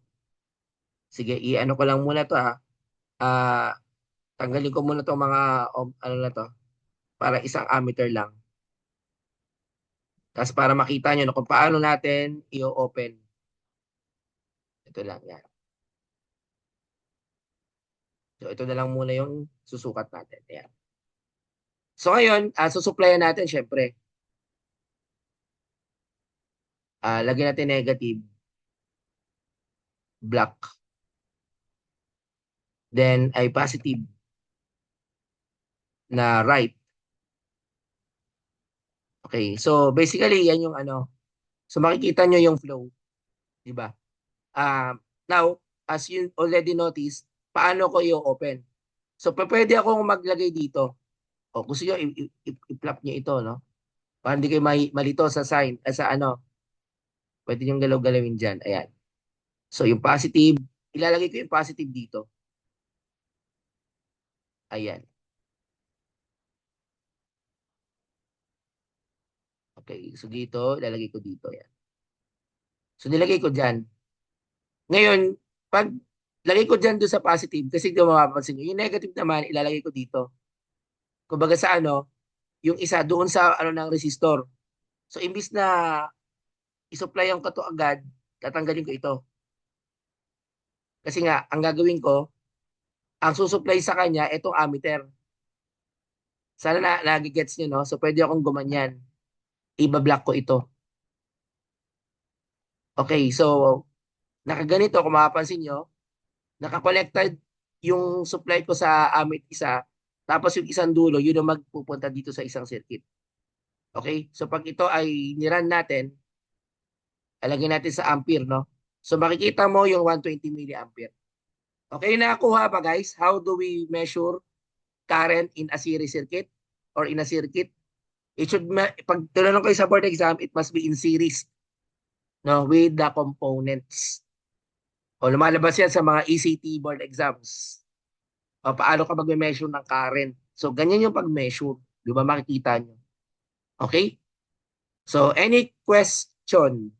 Sige, i-ano ko lang muna to ha. Ah, tanggalin ko muna to mga ano na to para isang ammeter lang. Tapos para makita nyo no, kung paano natin i-open. Ito lang yan. So ito na lang muna yung susukat natin. Ayan. So ngayon, susuplayan natin syempre. Lagyan natin negative, black. Then ay positive na right. Okay, so basically yan yung ano. So makikita nyo yung flow, di ba? Now, as you already noticed, paano ko i-open? So pwede akong maglagay dito. O gusto nyo i-flap nyo ito, no? Para hindi kayo malito sa sign, sa ano. Pwede nyo galaw-galawin dyan. Ayan. So yung positive, ilalagay ko yung positive dito. Ayan. Okay, so dito, ilalagay ko dito. Ayan. So nilagay ko dyan. Ngayon, pag lagay ko dyan doon sa positive, kasi di mapapansin nyo, yung negative naman, ilalagay ko dito. Kumbaga sa ano, yung isa doon sa ano ng resistor. So imbis na i-supply yung kato agad, tatanggalin ko ito. Kasi nga, ang gagawin ko, ang susupply sa kanya, itong ammeter. Sana nagigets nyo, no? So pwede akong gumanyan. Iba-block ko ito. Okay, so nakaganito, kung mapapansin nyo, nakakonected yung supply ko sa amit isa, tapos yung isang dulo, yun ang magpupunta dito sa isang circuit. Okay? So pag ito ay niran natin, alagyan natin sa ampere, no? So makikita mo yung 120 milliampere. Okay, nakakuha ba guys? How do we measure current in a series circuit or in a circuit? Pag tinanong kayo sa board exam, it must be in series, no, with the components. O lumalabas yan sa mga ECT board exams. O paano ka mag-measure ng current. So, ganyan yung pag-measure. Di ba makikita nyo? Okay? So, any question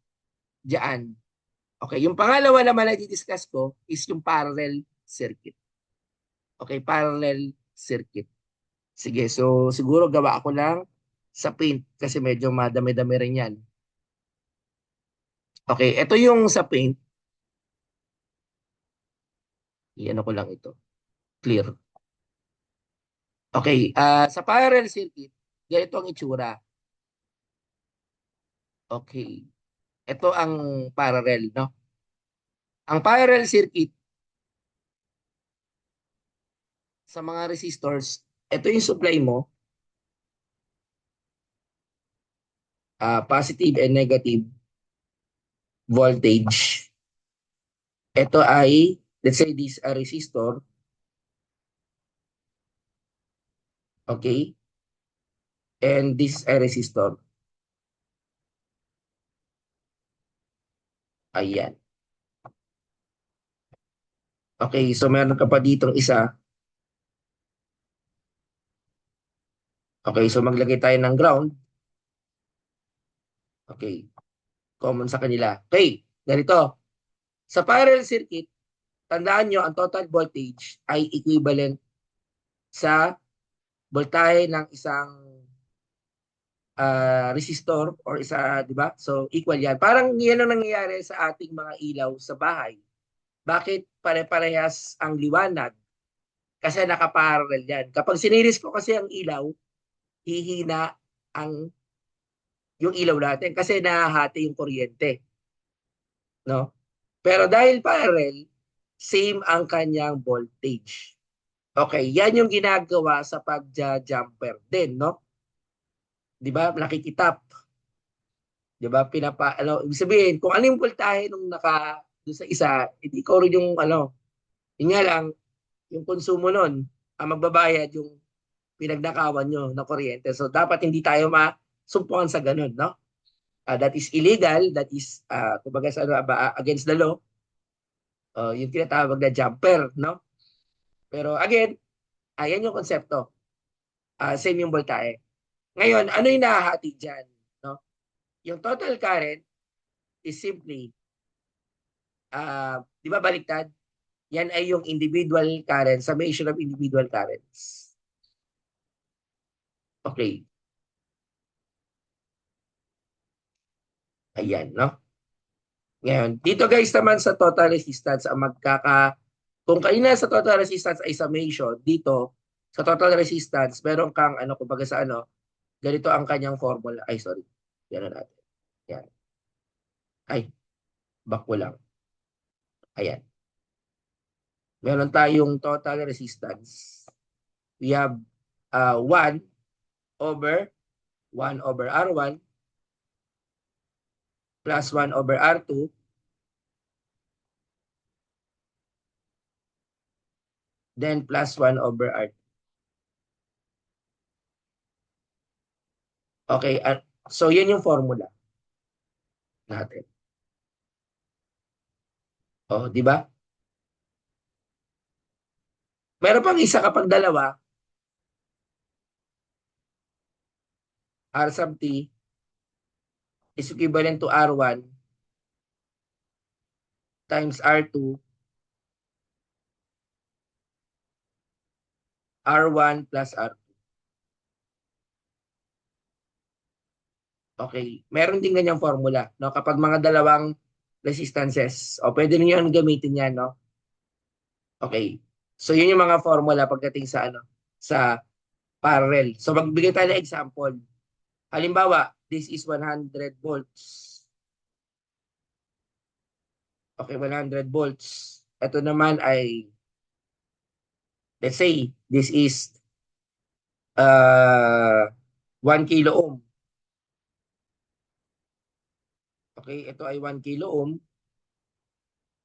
dyan? Okay, yung pangalawa naman na di-discuss ko is yung parallel circuit. Okay, parallel circuit. Sige, so siguro gawa ako lang sa paint kasi medyo madami-dami rin yan. Okay, ito yung sa paint. Iyan ko lang ito. Clear. Okay, sa parallel circuit, ganito ang itsura. Okay, ito ang parallel, no? Ang parallel circuit sa mga resistors, ito yung supply mo, positive and negative voltage. Ito ay, let's say this a resistor, okay? And this is a resistor. Ayan. Okay, so meron ka pa ditong isa. Okay, so maglagay tayo ng ground. Okay, common sa kanila. Okay, ganito. Sa parallel circuit, tandaan nyo, ang total voltage ay equivalent sa voltahe ng isang resistor or isa, di ba? So, equal yan. Parang yan ang nangyayari sa ating mga ilaw sa bahay. Bakit pare-parehas ang liwanag? Kasi nakaparallel yan. Kapag siniris ko kasi ang ilaw, hihina ang yung ilaw natin kasi nahahati yung kuryente, no? Pero dahil parallel, same ang kanyang voltage. Okay, yan yung ginagawa sa pagja-jumper din, no? 'Di ba? Nakikitap, 'di ba? Ibig sabihin, kung ano yung voltahe nung doon sa isa, hindi ko rin yung yun nga lang, yung konsumo nun, ang magbabayad yung pinagnakawan nyo na kuryente. So, dapat hindi tayo masumpukan sa ganun, no? That is illegal, that is, kumbaga sa against the law, yung tinatawag na jumper, no? Pero again, ayan yung konsepto. Same yung voltahe. Ngayon, ano yung nahahati dyan? No? Yung total current is simply, di ba baliktad? Yan ay yung individual current, summation of individual currents. Okay. Ayan, no? Ngayon, dito guys naman sa total resistance, kung kanina sa total resistance ay summation, dito, sa total resistance, meron kang, kumbaga sa ganito ang kanyang formula. Ay, sorry. Yan na natin. Yan. Ay, back ko lang. Ayan. Meron tayong total resistance. We have 1 over 1 over R1 plus 1 over R2 then plus 1 over R2. Okay, so yun yung formula natin. Oh, di ba? Meron pang isa kapag dalawa, R sub T is equivalent to R1 times R2 R1 plus R2. Okay, meron din ganyang formula, no? Kapag mga dalawang resistances, o pwede niyo gamitin yan, no? Okay. So yun yung mga formula pagdating sa sa parallel. So magbigay tayo ng example. Halimbawa, this is 100 volts. Okay, 100 volts. Ito naman ay, let's say, this is 1 kilo ohm. Okay, ito ay 1 kilo ohm.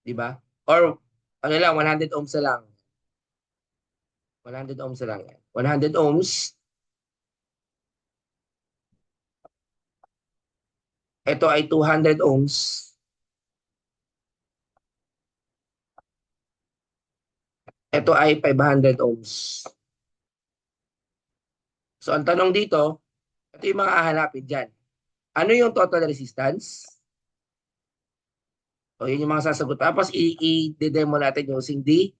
Di ba? Or, 100 ohms na lang. 100 ohms na lang yan. 100 ohms Ito ay 200 ohms. Ito ay 500 ohms. So ang tanong dito, ito yung mga hahanapin dyan. Ano yung total resistance? O yun yung mga sasagot. Tapos i-demo natin using the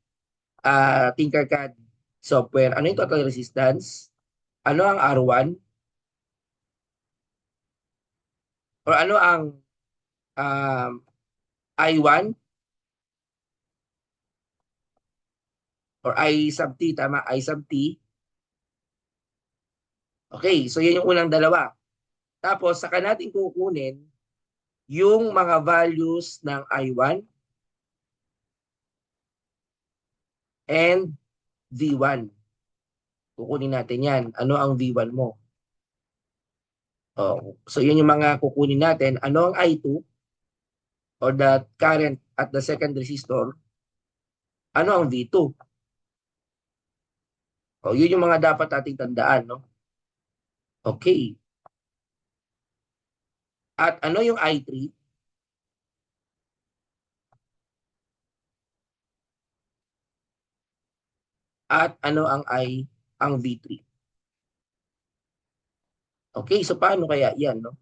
Tinkercad software. Ano yung total resistance? Ano ang R1? Or ano ang um, I1? Or I sub T, tama? I sub T. Okay, so yun yung unang dalawa. Tapos, saka natin kukunin yung mga values ng I1 and V1. Kukunin natin yan. Ano ang V1 mo? Oh, so yun yung mga kukunin natin. Ano ang I2 or the current at the second resistor? Ano ang V2? Oh, yun yung mga dapat nating tandaan, no? Okay. At ano yung I3? At ano ang V3? Okay, so paano kaya yan, no?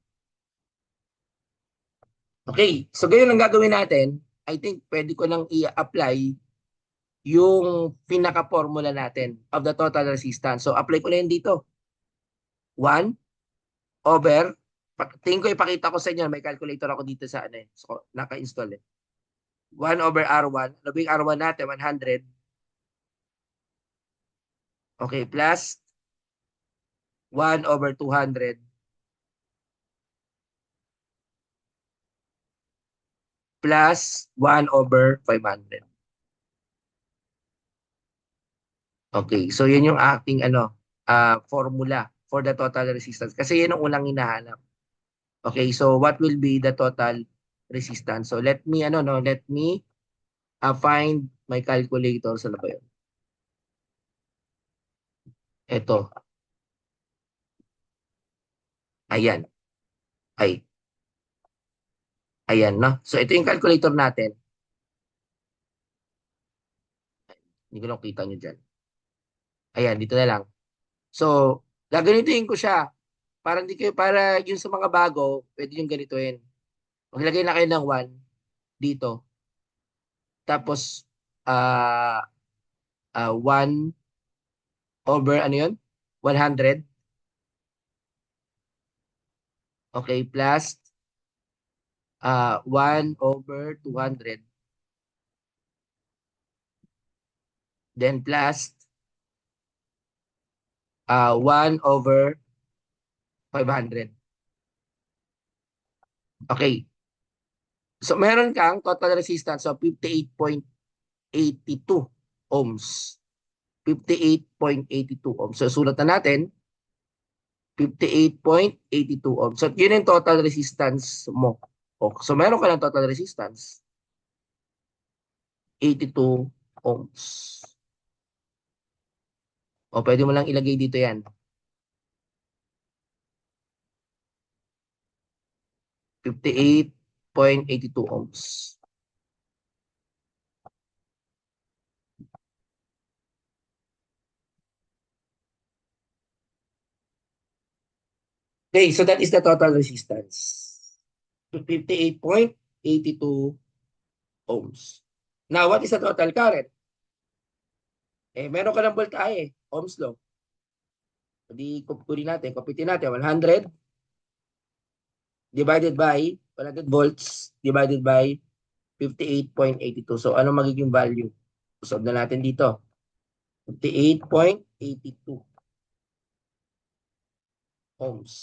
Okay, so ganyan ang gagawin natin. I think pwede ko nang i-apply yung pinaka-formula natin of the total resistance. So apply ko na yun dito. 1 over, tingin ko ipakita ko sa inyo, may calculator ako dito sa ano eh. So naka-install eh. 1 over R1. Ano ba yung R1 natin? 100. Okay, plus 1 over 200 plus 1 over 500. Okay, so yun yung ating formula for the total resistance. Kasi yun ang unang hinahanap. Okay, so what will be the total resistance? So let me find my calculator. Saan na ba yun? Ito. Ayan. Ay, ayan, no? So ito yung calculator natin. Hindi ko lang kita nyo dyan. Ayan, dito na lang. So, gaganituin ko siya. Para yung sa mga bago, pwede yung ganituin. Maglagay na kayo ng 1 dito. Tapos, 1 over, ano yun? 100. Okay, plus 1 over 200. Then plus 1 over 500. Okay. So meron kang total resistance of 58.82 ohms. 58.82 ohms. So sulat na natin 58.82 ohms. So yun yung total resistance mo. So meron ka ng total resistance 82 ohms. O pwede mo lang ilagay dito yan. 58.82 ohms. Okay, so that is the total resistance. 58.82 ohms. Now, what is the total current? Meron ka ng voltahe, ohms law. Hindi kukunin natin, kumpitin natin, 100 divided by 100 volts divided by 58.82. So, ano magiging value? Solve na natin dito. 58.82 ohms.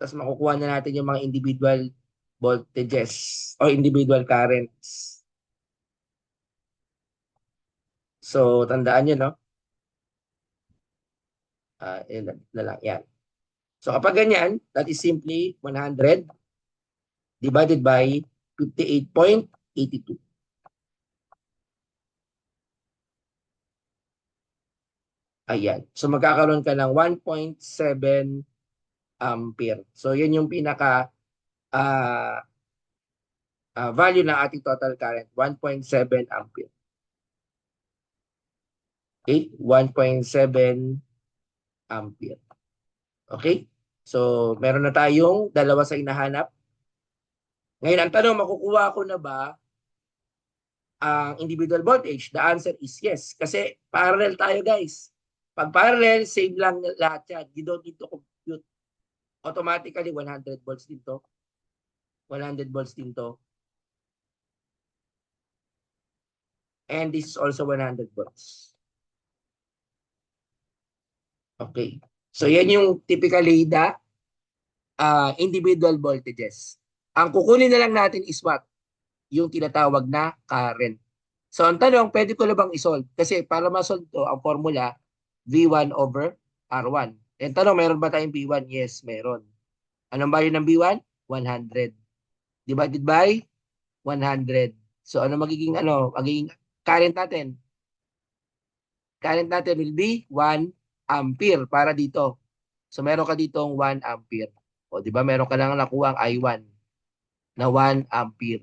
Tapos makukuha na natin yung mga individual voltages o individual currents. So, tandaan nyo, no? Yun na lang, yan. So, kapag ganyan, that is simply 100 divided by 58.82. Ayan. So, magkakaroon ka ng 1.7 ampere. So, yan yung pinaka ah, value ng ating total current, 1.7 ampere. Okay? 1.7 ampere. Okay? So, meron na tayong dalawa sa hinahanap. Ngayon, ang tanong, makukuha ko na ba ang individual voltage? The answer is yes. Kasi parallel tayo, guys. Pag parallel, same lang lahat yan. You don't need to compute. Automatically, 100 volts din to. 100 volts din to. And this is also 100 volts. Okay. So, yan yung typically the individual voltages. Ang kukunin na lang natin is what? Yung tinatawag na current. So, ang tanong, pwede ko na bang isolve? Kasi para ma-solve to, ang formula, V1 over R1. Ang tanong, meron ba tayong V1? Yes, meron. Anong value ng V1? 100. Divided by 100. So, ano magiging current natin? Current natin will be 1 ampere para dito. So, meron ka ditong 1 ampere. O, di ba? Meron ka lang nakuha ang I1 na 1 ampere.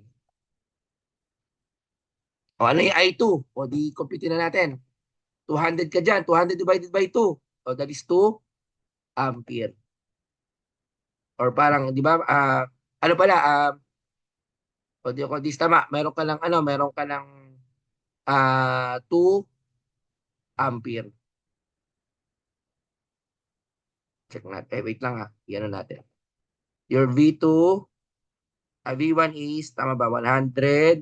O, ano yung I2? O, di compute na natin. 200 ka dyan. 200 divided by 2. O, that is 2 ampere. Or parang, di ba, ano pala, o di ko, dis tama, meron ka lang, meron ka lang 2 ampere. Check natin. Wait lang ha. Yan natin. Your V2, V1 is, tama ba, 100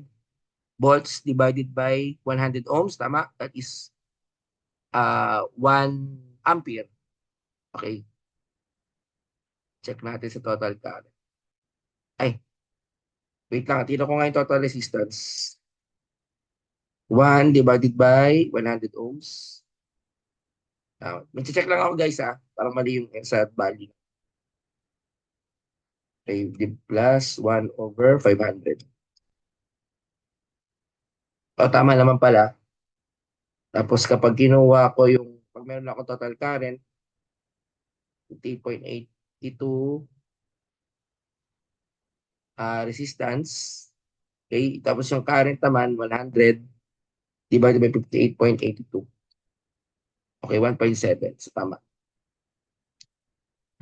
volts divided by 100 ohms. Tama? That is 1 ampere. Okay. Check natin sa total current. Ay, wait lang. Tino ko nga yung total resistance. 1 divided by 100 ohms. Mag-check lang ako guys para mali yung exact value. Okay, plus 1 over 500. O, tama naman pala. Tapos kapag kinuha ko yung, pag meron ako total current, 50.82 resistance. Okay, tapos yung current naman, 100 divided by 58.82. Okay, 1.7. So, tama.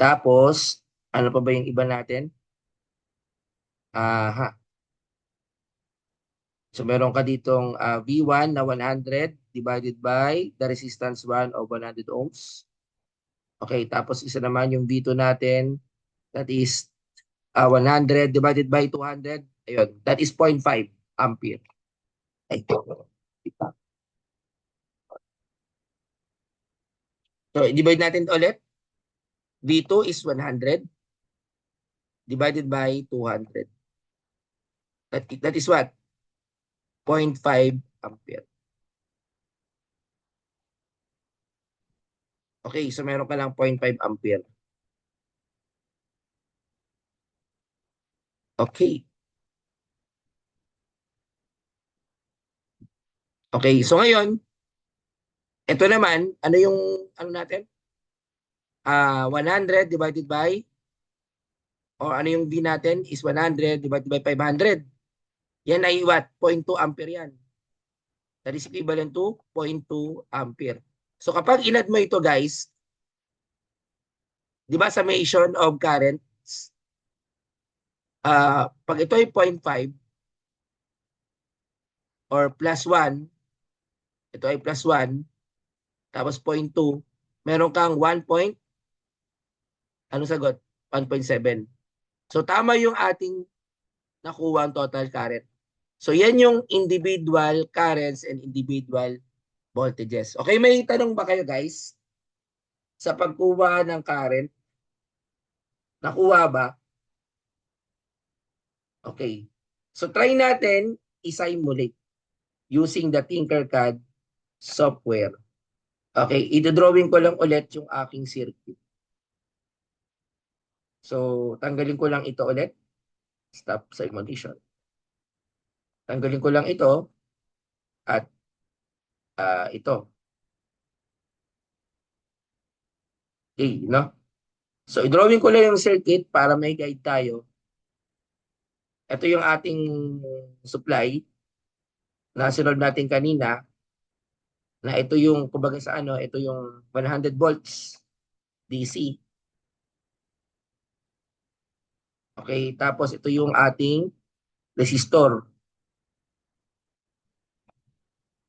Tapos, ano pa ba yung iba natin? Aha. So, meron ka ditong V1 na 100 divided by the resistance 1 of 100 ohms. Okay, tapos isa naman yung V2 natin, that is 100 divided by 200. Ayun, that is 0.5 ampere. Ito. So, divide natin ulit. V2 is 100 divided by 200. That is what? 0.5 ampere. Okay, so meron ka lang 0.5 ampere. Okay. Okay, so ngayon, ito naman, ano yung, natin? 100 divided by, o ano yung V natin is 100 divided by 500. Yan ay what? 0.2 ampere yan. That is equivalent to 0.2 ampere. So kapag inad mo ito guys, di ba summation of currents, pag ito ay 0.5 or plus 1, ito ay plus 1, tapos 0.2, meron kang 1 point, ano sagot? 1.7. So tama yung ating nakuha ang total current. So yan yung individual currents and individual voltages. Okay, may tanong ba kayo guys? Sa pagkuha ng current, nakuha ba? Okay. So try natin i-simulate using the Tinkercad software. Okay, i-drawing ko lang ulit yung aking circuit. So tanggalin ko lang ito ulit. Stop simulation. Tanggalin ko lang ito at ito. Okay, no? So, i-drawing ko lang yung circuit para may guide tayo. Ito yung ating supply na sinolve natin kanina, na ito yung, kumbaga sa ano, ito yung 100 volts DC. Okay, tapos ito yung ating resistor.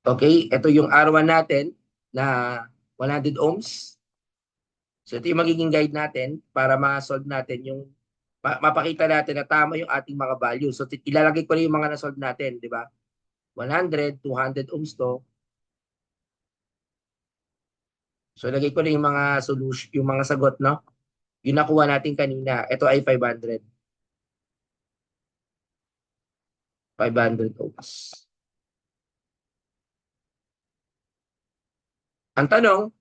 Okay, ito yung R1 natin na 100 ohms. So ito yung magiging guide natin para ma-solve natin yung mapakita natin na tama yung ating mga values. So ilalagay ko na yung mga na-solve natin, di ba? 100, 200 ohms to. So lagay ko na yung mga solution, yung mga sagot, no? Yung nakuha natin kanina, ito ay 500. 500 ohms. Ang tanong,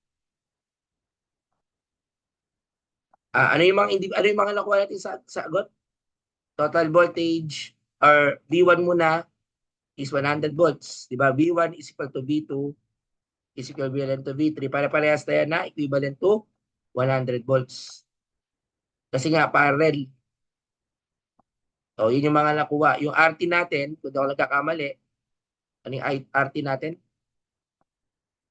ano yung mga nakuha natin sa sagot? Total voltage or V1 muna is 100 volts. Di ba? V1 is equal to V2 is equivalent to V3. Para-parehas na yan na equivalent to 100 volts. Kasi nga, parallel. So, yun yung mga nakuha. Yung RT natin, kung ako nagkakamali, ano yung RT natin?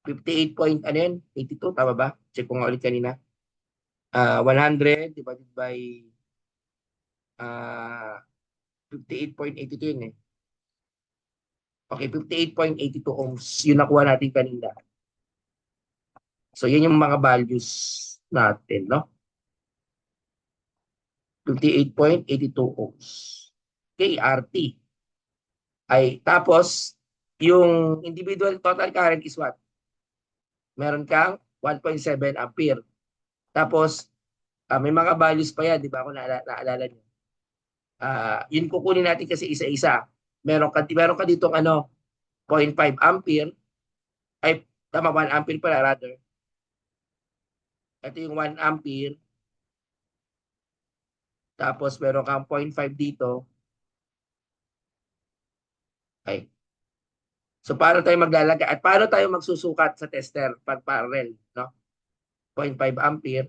58 point, ano yun? 82, tama ba? Check ko nga ulit kanina. 100 divided by 58.82 yun eh. Okay, 58.82 ohms. Yun nakuha natin kanina. So, yun yung mga values natin, no? 58.82 ohms. Okay, RT. Ay, tapos, yung individual total current is what? Meron kang 1.7 ampere. Tapos, may mga values pa yan, di ba? Kung naalala nyo. Yun kukunin natin kasi isa-isa. Meron ka dito ano, 0.5 ampere. Ay, tama, 1 ampere pala rather. Ito yung 1 ampere. Tapos, meron kang 0.5 dito. Okay. So, paano tayo maglalagay? At paano tayo magsusukat sa tester pag parallel? No? 0.5 ampere.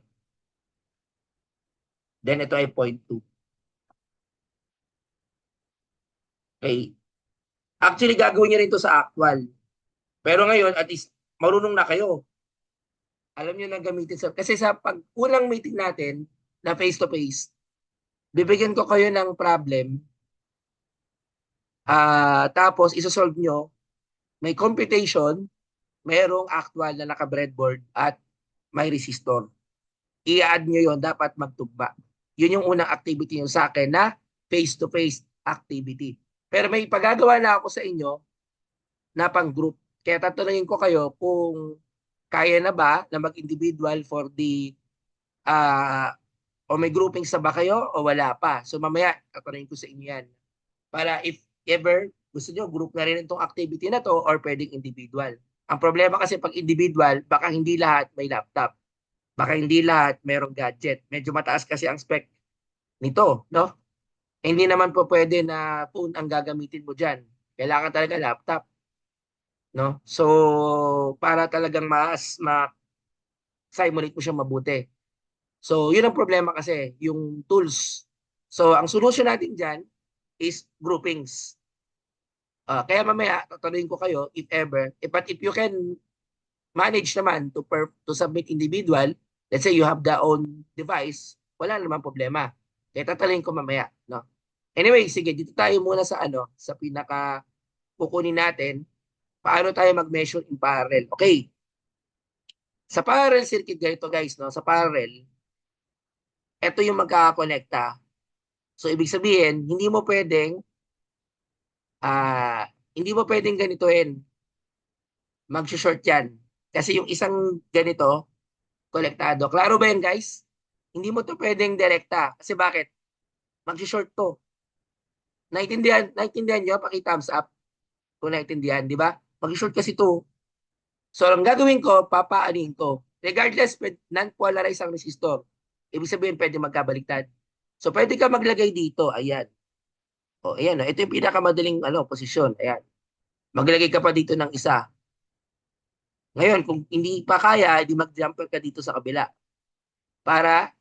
Then, ito ay 0.2. Okay. Actually, gagawin nyo rin ito sa actual. Pero ngayon, at least, marunong na kayo. Alam nyo na gamitin sa... Kasi sa pag unang meeting natin, na face-to-face, bibigyan ko kayo ng problem. Tapos, isosolve nyo. May computation, mayroong actual na naka-breadboard at may resistor. I-add nyo yon, dapat magtugma. Yun yung unang activity nyo sa akin na face-to-face activity. Pero may pagagawa na ako sa inyo na pang group. Kaya tatanungin ko kayo kung kaya na ba na mag-individual for the o may groupings na ba kayo o wala pa. So mamaya tatanungin ko sa inyo yan. Para if ever gusto nyo group na rin itong activity na to or pwedeng individual. Ang problema kasi pag individual, baka hindi lahat may laptop. Baka hindi lahat mayroong gadget. Medyo mataas kasi ang spec nito, no? Hindi naman po pwede na phone ang gagamitin mo dyan. Kailangan talaga laptop, no? So, para talagang ma-simulate mo siya mabuti. So, yun ang problema kasi, yung tools. So, ang solution natin dyan is groupings. Kaya mamaya, tatanungin ko kayo, if ever, but if you can manage naman to submit individual, let's say you have the own device, wala naman problema. Kaya tatanungin ko mamaya, no? Anyway, sige, dito tayo muna sa ano, sa pinaka kukunin natin, paano tayo mag-measure in parallel. Okay. Sa parallel circuit ganito guys, no? Sa parallel, ito yung magkakakonekta. So ibig sabihin, hindi mo pwedeng ganituhin. Mag-short yan. Kasi yung isang ganito, konektado. Klaro ba yan guys? Hindi mo to pwedeng direkta. Kasi bakit? Mag-short to. Naintindihan nyo? Paki-thumbs up kung naintindihan, di ba? Mag-short kasi to. So, ang gagawin ko, papaanin ko. Regardless, non-polarized ang resistor. Ibig sabihin, pwede magkabaliktad. So, pwede ka maglagay dito. Ayan. O, ayan. Ito yung pinakamadaling posisyon. Ayan. Maglagay ka pa dito ng isa. Ngayon, kung hindi pa kaya, di mag-jumper ka dito sa kabila. Para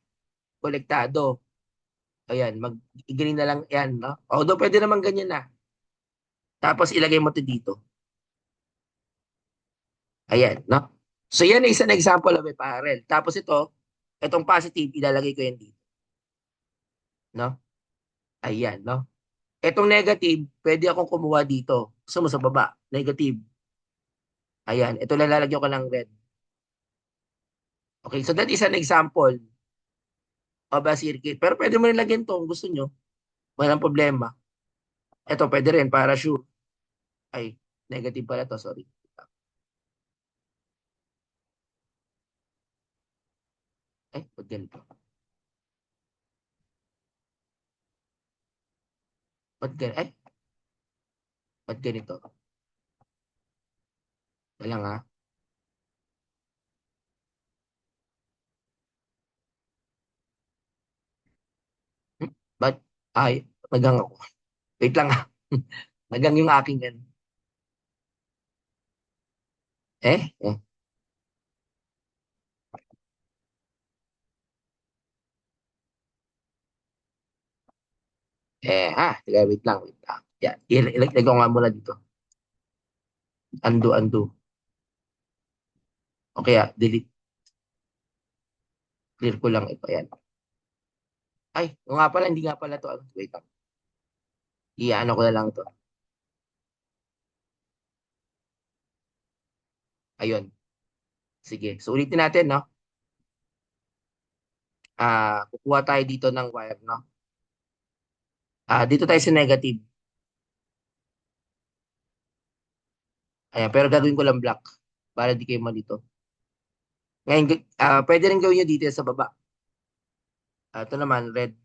kolektado. Ayan, mag-green na lang yan, no? Although pwede naman ganyan na. Tapos ilagay mo to dito. Ayan, no? So yan ay isang example of a parallel. Tapos itong positive, ilalagay ko yan dito, no? Ayan, no? Itong negative, pwede akong kumuha dito. Gusto mo sa baba, negative. Ayan, ito lang lalagyan ko ng red. Okay, so that is an example of a circuit. Pero pwede mo rin lagyan to kung gusto nyo. Walang problema. Ito, pwede rin para sure. Ay, negative pala to, sorry. Ay, ba't ganito? Ba't ganito? Ay, ba't ganito? Wala nga. Hmm? Ba't? Ay, nagang ako. Wait lang ah. Nagang yung aking yan. Eh. Teka, wait lang. Yan, ilagay ko nga muna dito. Undo. Okay, delete. Clear ko lang ito. Yan. Ay, o nga pala, hindi nga pala to. Wait lang. Iano ko na lang to. Ayun. Sige. So, ulitin natin, no? Kukuha tayo dito ng wire, no? Dito tayo sa negative. Ayan, pero gagawin ko lang black para di kayo malito. Ngayon, pwede rin gawin nyo dito sa baba. Ito naman, red.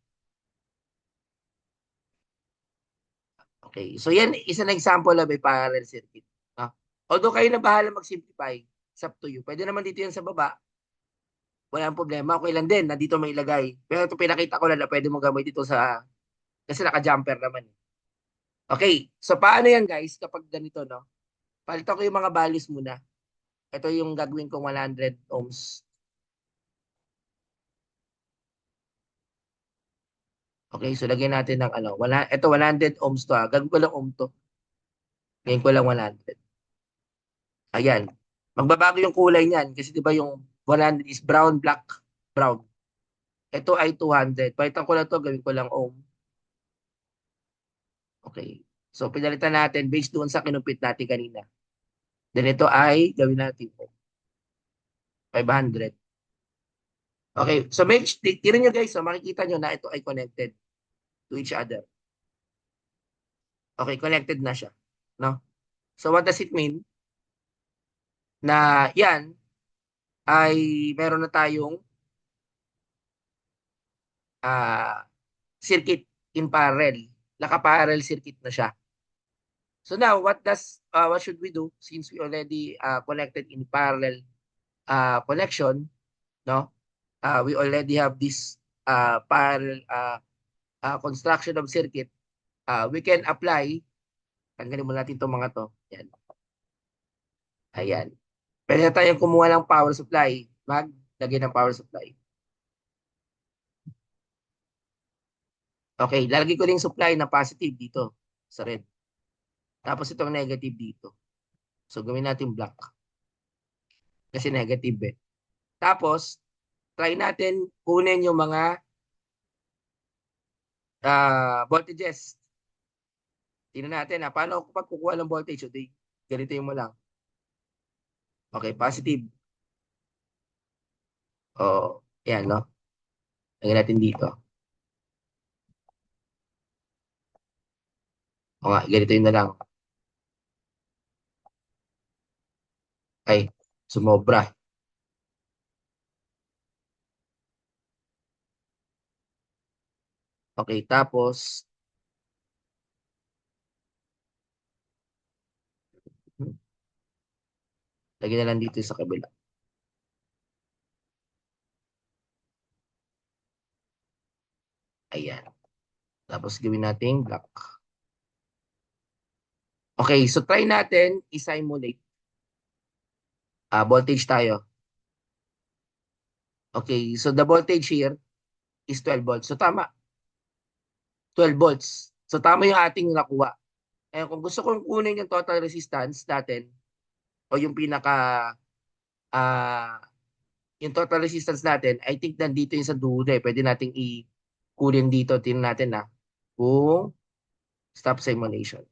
Okay. So, yan, isa na example of a parallel circuit. No? Although kayo na bahala mag-simplify, it's up to you. Pwede naman dito yan sa baba. Walang problema. Okay lang din, nandito may ilagay. Pero ito pinakita ko lang na pwede mo gamit dito sa, kasi naka-jumper naman. Okay. So, paano yan guys kapag ganito, no? Palitan ko yung mga values muna. Ito yung gagawin kong 100 ohms. Okay, so lagyan natin ng ano, ito 100 ohms to. Gagawin ko lang ohm to. Ngayon ko lang 100. Ayan. Magbabago yung kulay niyan kasi 'di ba yung 100 is brown, black, brown. Ito ay 200. Palitan ko lang to, gawin ko lang ohm. Okay. So pinalitan natin based doon sa kinumpit natin kanina. Then ito ay gawin natin ohm. 500. Okay, so tirin nyo guys, so makikita nyo na ito ay connected to each other. Okay, connected na siya. No? So what does it mean? Na yan ay meron na tayong uh, circuit in parallel. Naka-parallel circuit na siya. So now, what should we do since we already connected in parallel connection, no? We already have this parallel construction of circuit. We can apply, tanggalin mo natin itong mga to. Yan. Ayan. Pwede na tayong kumuha ng power supply. Maglagay ng power supply. Okay, lalagay ko rin supply na positive dito sa red. Tapos itong negative dito. So gawin natin black. Kasi negative eh. Tapos, try natin kunin yung mga voltages. Tingnan natin paano ako pagkukuha ng voltage. So, ganito yung mo lang. Okay, positive. O, yan, no? Lagyan natin dito. O nga, ganito yun na lang. Ay, sumobra. Okay, tapos, lagyan na lang dito sa kabila. Ayan. Tapos gawin natin black. Okay, so try natin i-simulate. Voltage tayo. Okay, so the voltage here is 12 volts. So tama, 12 volts. So tama yung ating nakuha. Eh kung gusto kong kunin yung total resistance natin o yung pinaka ah yung total resistance natin, I think nandito yung sa dulo eh. Pwede nating i-kunin dito. Tingnan natin na kung stop simulation.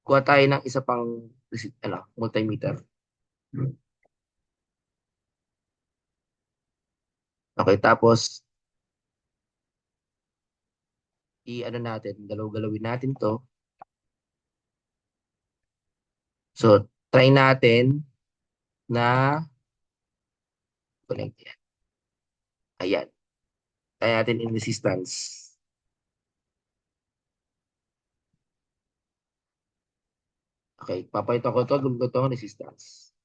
Kuha tayo ng isa pang multimeter. Okay, tapos i-ano natin, galaw-galawin natin to. So, try natin na connect yan. Ayan. Try natin in resistance. Okay, papayito ko to, gumito to, resistance.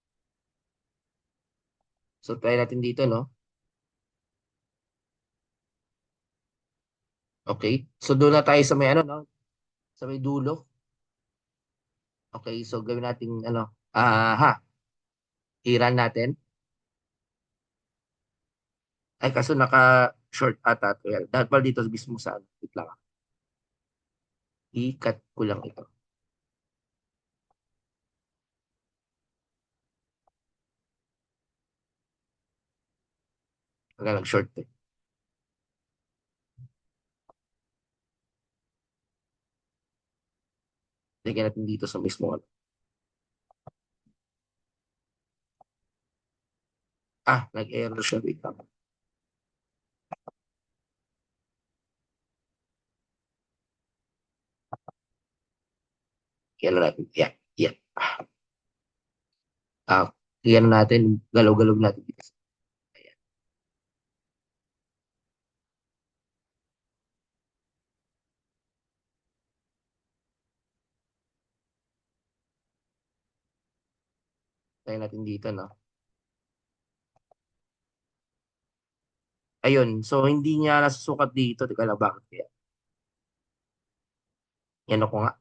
So, try natin dito, no? Okay. So, doon na tayo sa may ano, no? Sa may dulo. Okay, so gawin natin ano, i-run natin. Ay, kaso naka-short ata. Well, dapat pala dito mismo sa ano. Wait lang. I-cut ko lang ito. Kaya nag-short eh. Lagyan natin dito sa mismo ano. Nag-error siya. Wait lang. Kaya natin. Yeah, yeah. Kaya natin, galaw-galaw natin dito. Ayan. Kaya natin dito, no? Ayun. So, hindi niya nasusukat dito. Teka lang, bakit kaya? Yan ako nga.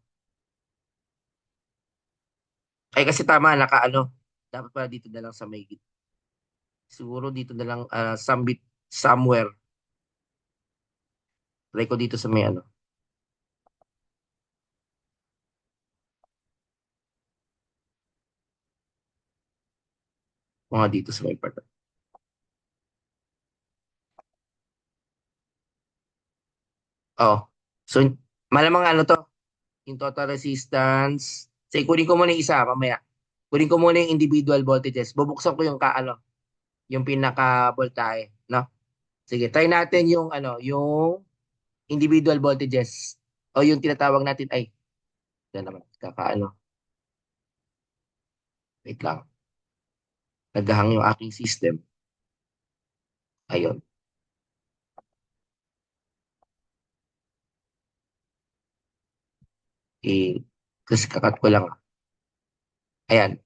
Ay, kasi tama, naka-ano. Dapat pala dito na lang sa may gitna. Siguro dito na lang, somewhere. Try ko dito sa may ano. Mga dito sa may part. Oh. So, malamang ano to, yung total resistance. Sige, kunin ko muna yung isa mamaya. Kunin ko muna yung individual voltages. Bubuksan ko yung yung pinaka-voltahe, no? Sige, try natin yung yung individual voltages o yung tinatawag natin yan naman, wait lang. Naghahang yung aking system. Ayun. Eh, kasi kakat ko lang. Ayan.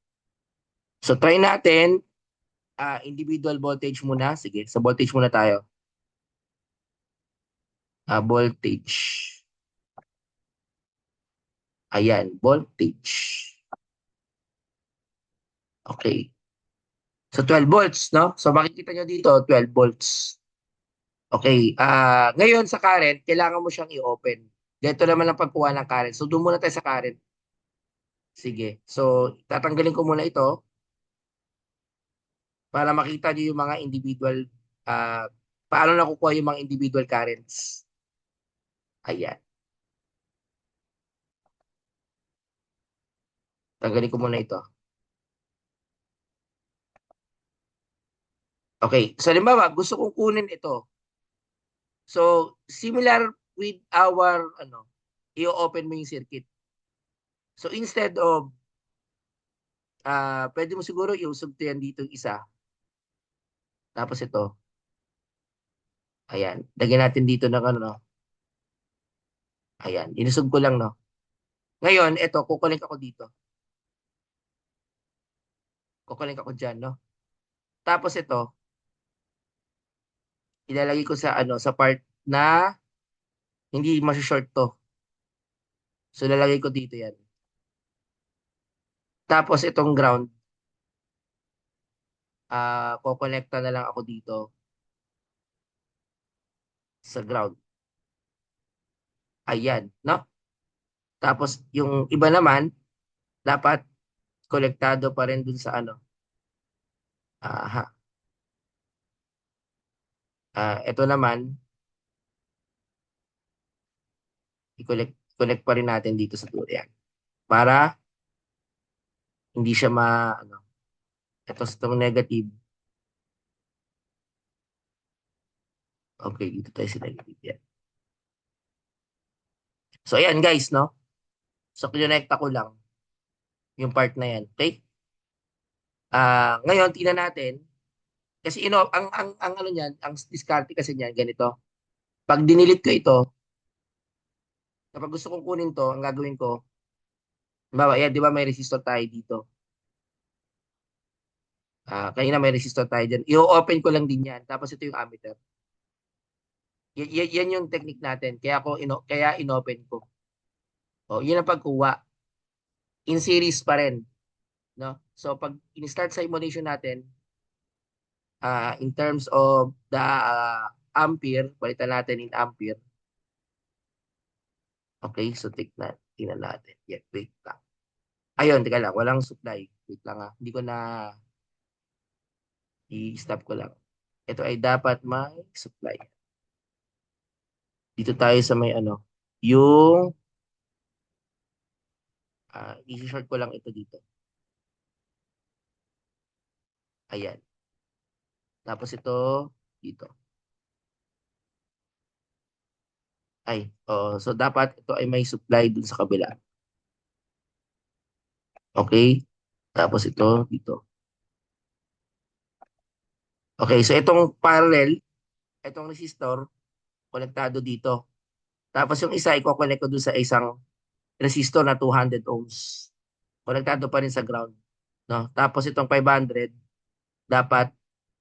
So, try natin individual voltage muna. Sige, sa voltage muna tayo. Voltage. Ayan, voltage. Okay. So 12 volts, no? So makikita nyo dito, 12 volts. Okay. Ngayon sa current, kailangan mo siyang i-open. Dito naman ang pagkuha ng current. So doon muna tayo sa current. Sige. So tatanggalin ko muna ito para makita nyo yung mga individual, ah, paano nakukuha yung mga individual currents. Ayan. Tanggalin ko muna ito. Okay. So halimbawa, gusto kong kunin ito. So similar with our, i-open mo yung circuit. So instead of, pwede mo siguro iusog to yan dito isa. Tapos ito, ayan. Lagyan natin dito ng ano, no? Ayan. Inusog ko lang, no? Ngayon, ito, kukulik ako dito. Kukulik ako dyan, no? Tapos ito, ilalagay ko sa sa part na hindi short to. So, lalagay ko dito yan. Tapos itong ground, kukonekta na lang ako dito. sa ground. Ayan, no? Tapos yung iba naman, dapat konektado pa rin dun sa ano. Aha. Ito naman, i-connect pa rin natin dito sa durian. Para hindi siya ano, ito sa itong negative. Okay, dito tayo sa negative yan. So, ayan guys, no? So, kinonekta ko lang yung part na yan. Okay? Ngayon, tingnan natin. Kasi, ang ano niyan, ang discarte kasi niyan, ganito. Pag dinilit ko ito, kapag gusto kong kunin to, ang gagawin ko, yan, di ba may resistor tayo dito? Kanina may resistor tayo dyan. I-open ko lang din yan. Tapos ito yung ammeter. Yan yung technique natin. Kaya inopen ko. O, yun ang pagkuha. In series pa rin. No? So, pag in-start simulation natin, in terms of the ampere, palitan natin in ampere. Okay, so tingnan natin. Yeah, wait lang. Ayun, teka lang. Walang supply. Wait lang ha. Hindi ko na i-stop ko lang. Ito ay dapat may supply. Dito tayo sa may ano. Yung i-short ko lang ito dito. Ayan. Tapos ito dito. So dapat ito ay may supply dun sa kabila. Okay? Tapos ito dito. Okay, so itong parallel, itong resistor, konektado dito. Tapos yung isa, i-connect ko dun sa isang resistor na 200 ohms. Konektado pa rin sa ground. No? Tapos itong 500, dapat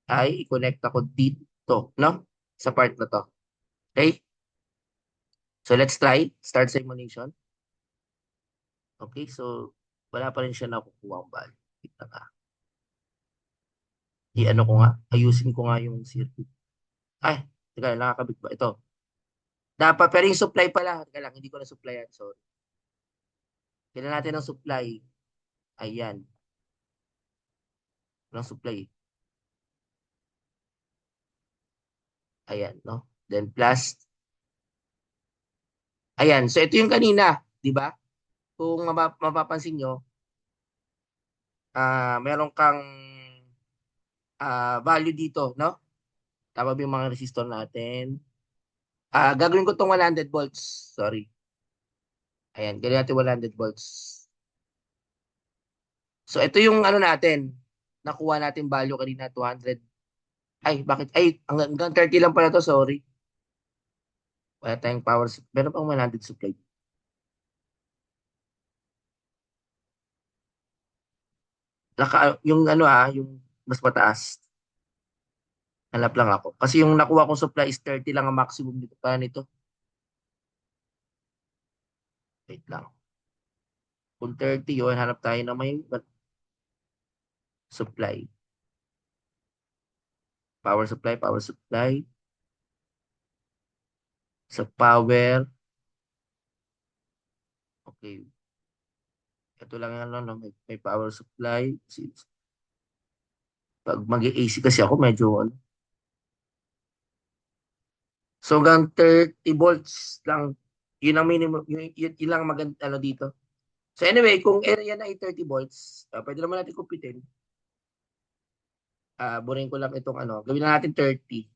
ay i-connect ako dito, no? Sa part na to. Okay? So let's try. Start simulation. Okay, so wala pa rin siya nakukuha ang value. Kita ka. I-ano ko nga, ayusin ko nga yung circuit. Ay, teka, nakakabit ba? Ito. Dapat, pero yung supply pala. Teka lang, hindi ko na supply yan. Sorry. Kailan natin ang supply. Ayan. Walang supply. Ayan, no? Then plus. Ayan. So, ito yung kanina. Di ba? Kung mapapansin nyo, meron kang value dito, no? Tama ba yung mga resistor natin? Gagawin ko itong 100 volts. Sorry. Ayan, gawin natin 100 volts. So, ito yung ano natin. Nakuha natin value kanina, 200. Ay, bakit? Ay, hanggang 30 lang pala to, sorry. Wala tayong power. Meron pang 100 supply. Yung ano yung mas mataas. Hanap lang ako. Kasi yung nakuha kong supply is 30 lang ang maximum nito. Kaya nito. Wait lang. Kung 30 yun, hanap tayo na may supply. Power supply. Sa power. Okay. Ito lang yan, no? May power supply. Pag mag-AC kasi ako, medyo ano. So hanggang 30 volts lang. Yun ang minimum. Yun lang maganda ano dito. So anyway, kung area na ay 30 volts, pwede naman natin kumpitin. Burin ko lang itong ano. Gawin na natin 30.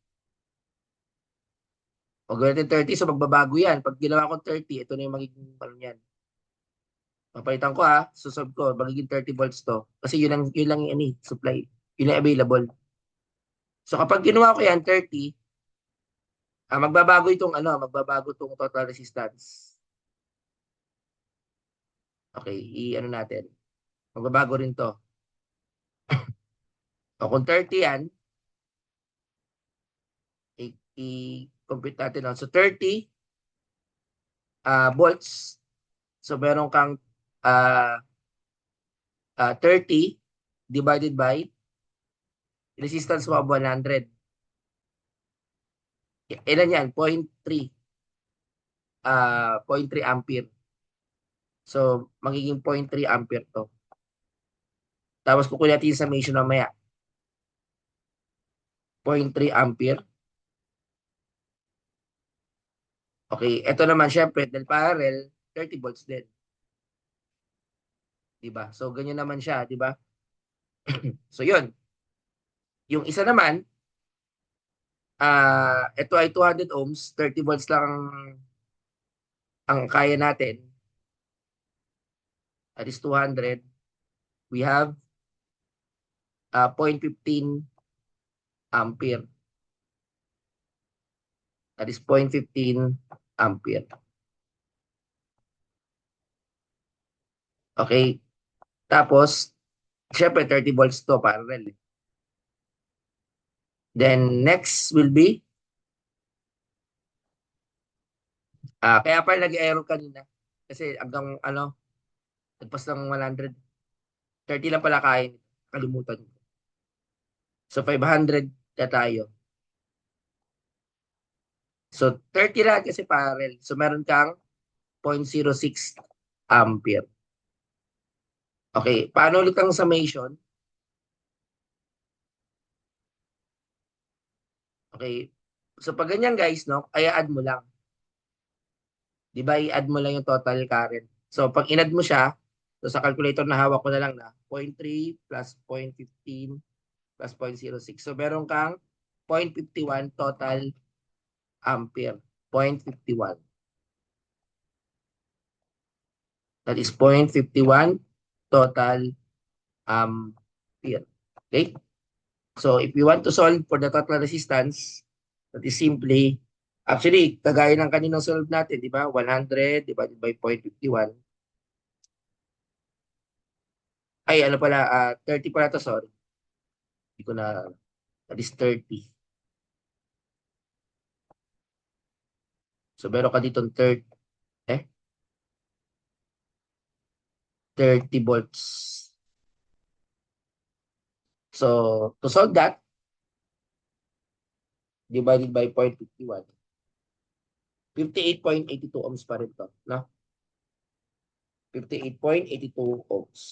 O gawin natin 30, so magbabago yan. Pag ginawa ko 30, ito na yung magiging ano yan. Papalitan ko susunod ko, magiging 30 volts to. Kasi yun lang yung supply. Yun ang available. So kapag ginawa ko yan, 30, magbabago itong total resistance. Okay, i-ano natin. Magbabago rin to. O kung 30 yan, i-compute natin. So 30 volts. So meron kang 30 divided by resistance mo of 100. Ilan yan? 0.3. 0.3 ampere. So, magiging 0.3 ampere to. Tapos kukunin natin yung summation mamaya. 0.3 ampere. Okay, ito naman syempre, del parallel, 30 volts din. Diba? So, ganyan naman siya, diba? So, yun. Yung isa naman, ito ay 200 ohms, 30 volts lang ang kaya natin. That is 200. We have 0.15 ampere. That is 0.15 ampere. Okay? Tapos, syempre 30 volts to parallel. Then, next will be, kaya pa nag-aero kanina. Kasi hanggang, nagpas ng 100. 30 lang pala kaya. Kalimutan ko. So, 500 na tayo. So, 30 lang kasi parallel. So, meron kang 0.06 ampere. Okay, paano ulit ang summation? Okay, so pag ganyan guys, no, ay add mo lang. Di ba, i-add mo lang yung total current. So, pag in-add mo siya, so sa calculator na hawak ko na lang na 0.3 plus 0.15 plus 0.06. So, meron kang 0.51 total ampere. 0.51. That is 0.51 total ampere. Okay? So, if you want to solve for the total resistance, that is simply, actually, kagaya ng kaninang solve natin, di ba? 100 divided by 0.51. Ay, ano pala, 30 pala to, sorry. Hindi ko na, that is 30. So, meron ka dito 30, 30 volts. So, to solve that, divided by 0.51, 58.82 ohms pa rin to, no? 58.82 ohms.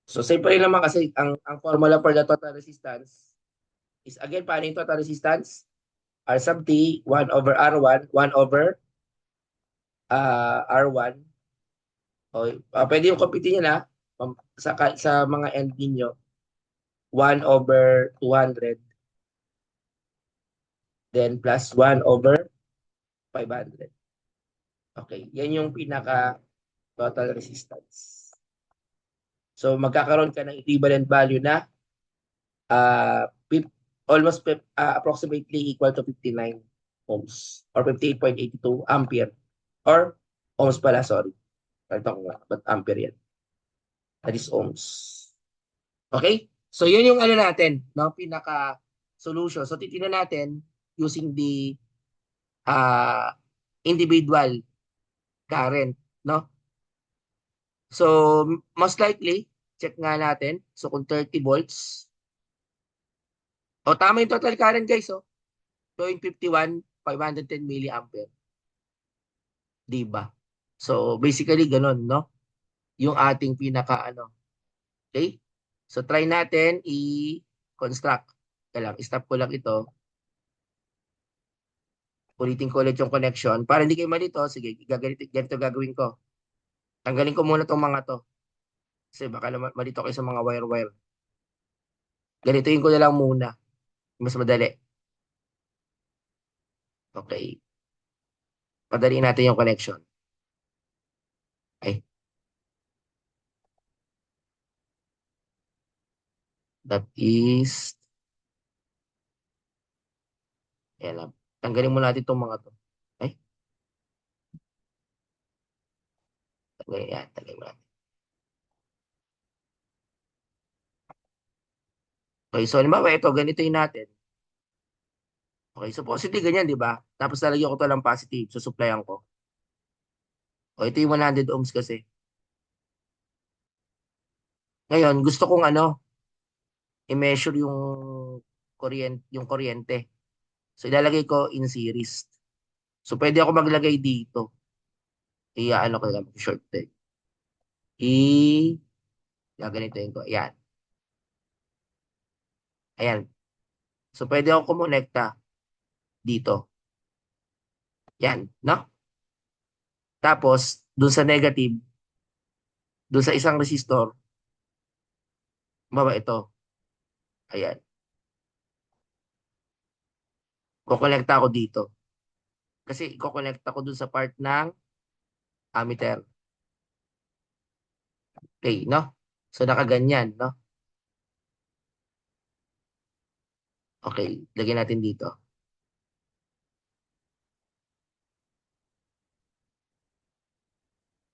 So, siyempre naman kasi ang formula for the total resistance is again, paano yung total resistance? R sub T, 1 over R1, 1 over R1. O, pwede yung computin nyo na sa mga end ninyo. 1 over 200, then plus 1 over 500. Okay, yan yung pinaka total resistance. So magkakaroon ka ng equivalent value na uh, almost approximately equal to 59 ohms or 58.82 ampere or ohms pala, sorry. Ito ko nga, but ampere yan. That is ohms. Okay? So yun yung ano natin, no? Pinaka solution. So titingnan natin using the uh, individual current, no? So most likely, check nga natin. So kung 30 volts, o tama yung total current guys, 0.51, 510 milliampere. Diba? So basically ganun, no? Yung ating pinaka ano. Okay? So try natin i-construct. Kaya lang, stop ko lang ito. Ulitin ko ulit yung connection. Para hindi kayo malito, sige, ganito gagawin ko. Tanggalin ko muna itong mga to. Kasi baka malito kayo sa mga wire-wire. Ganituin ko na lang muna. Mas madali. Okay. Padaliin natin yung connection. Okay. That is, ayan lang. Tanggalin muna natin itong mga to. Okay. Tanggalin yan. Tanggalin mo natin. Okay. So, halimbawa, ito, ganito yung natin. Okay. So, positive ganyan, di ba? Tapos, lalagyan ko to lang positive. So, supplyan ko. O, ito yung 100 ohms kasi. Ngayon, gusto kong ano, i-measure yung yung kuryente. So ilalagay ko in series. So pwede ako maglagay dito. Ano ko lang, short eh. I, gaganituin ko. Ayan. Ayan. So pwede ako kumonekta dito. Yan, no? Tapos, dun sa negative, dun sa isang resistor, baba ito. Ayan. Kukonekta ako dito. Kasi kukonekta ko dun sa part ng ammeter. Okay, no? So nakaganyan, no? Okay, lagyan natin dito.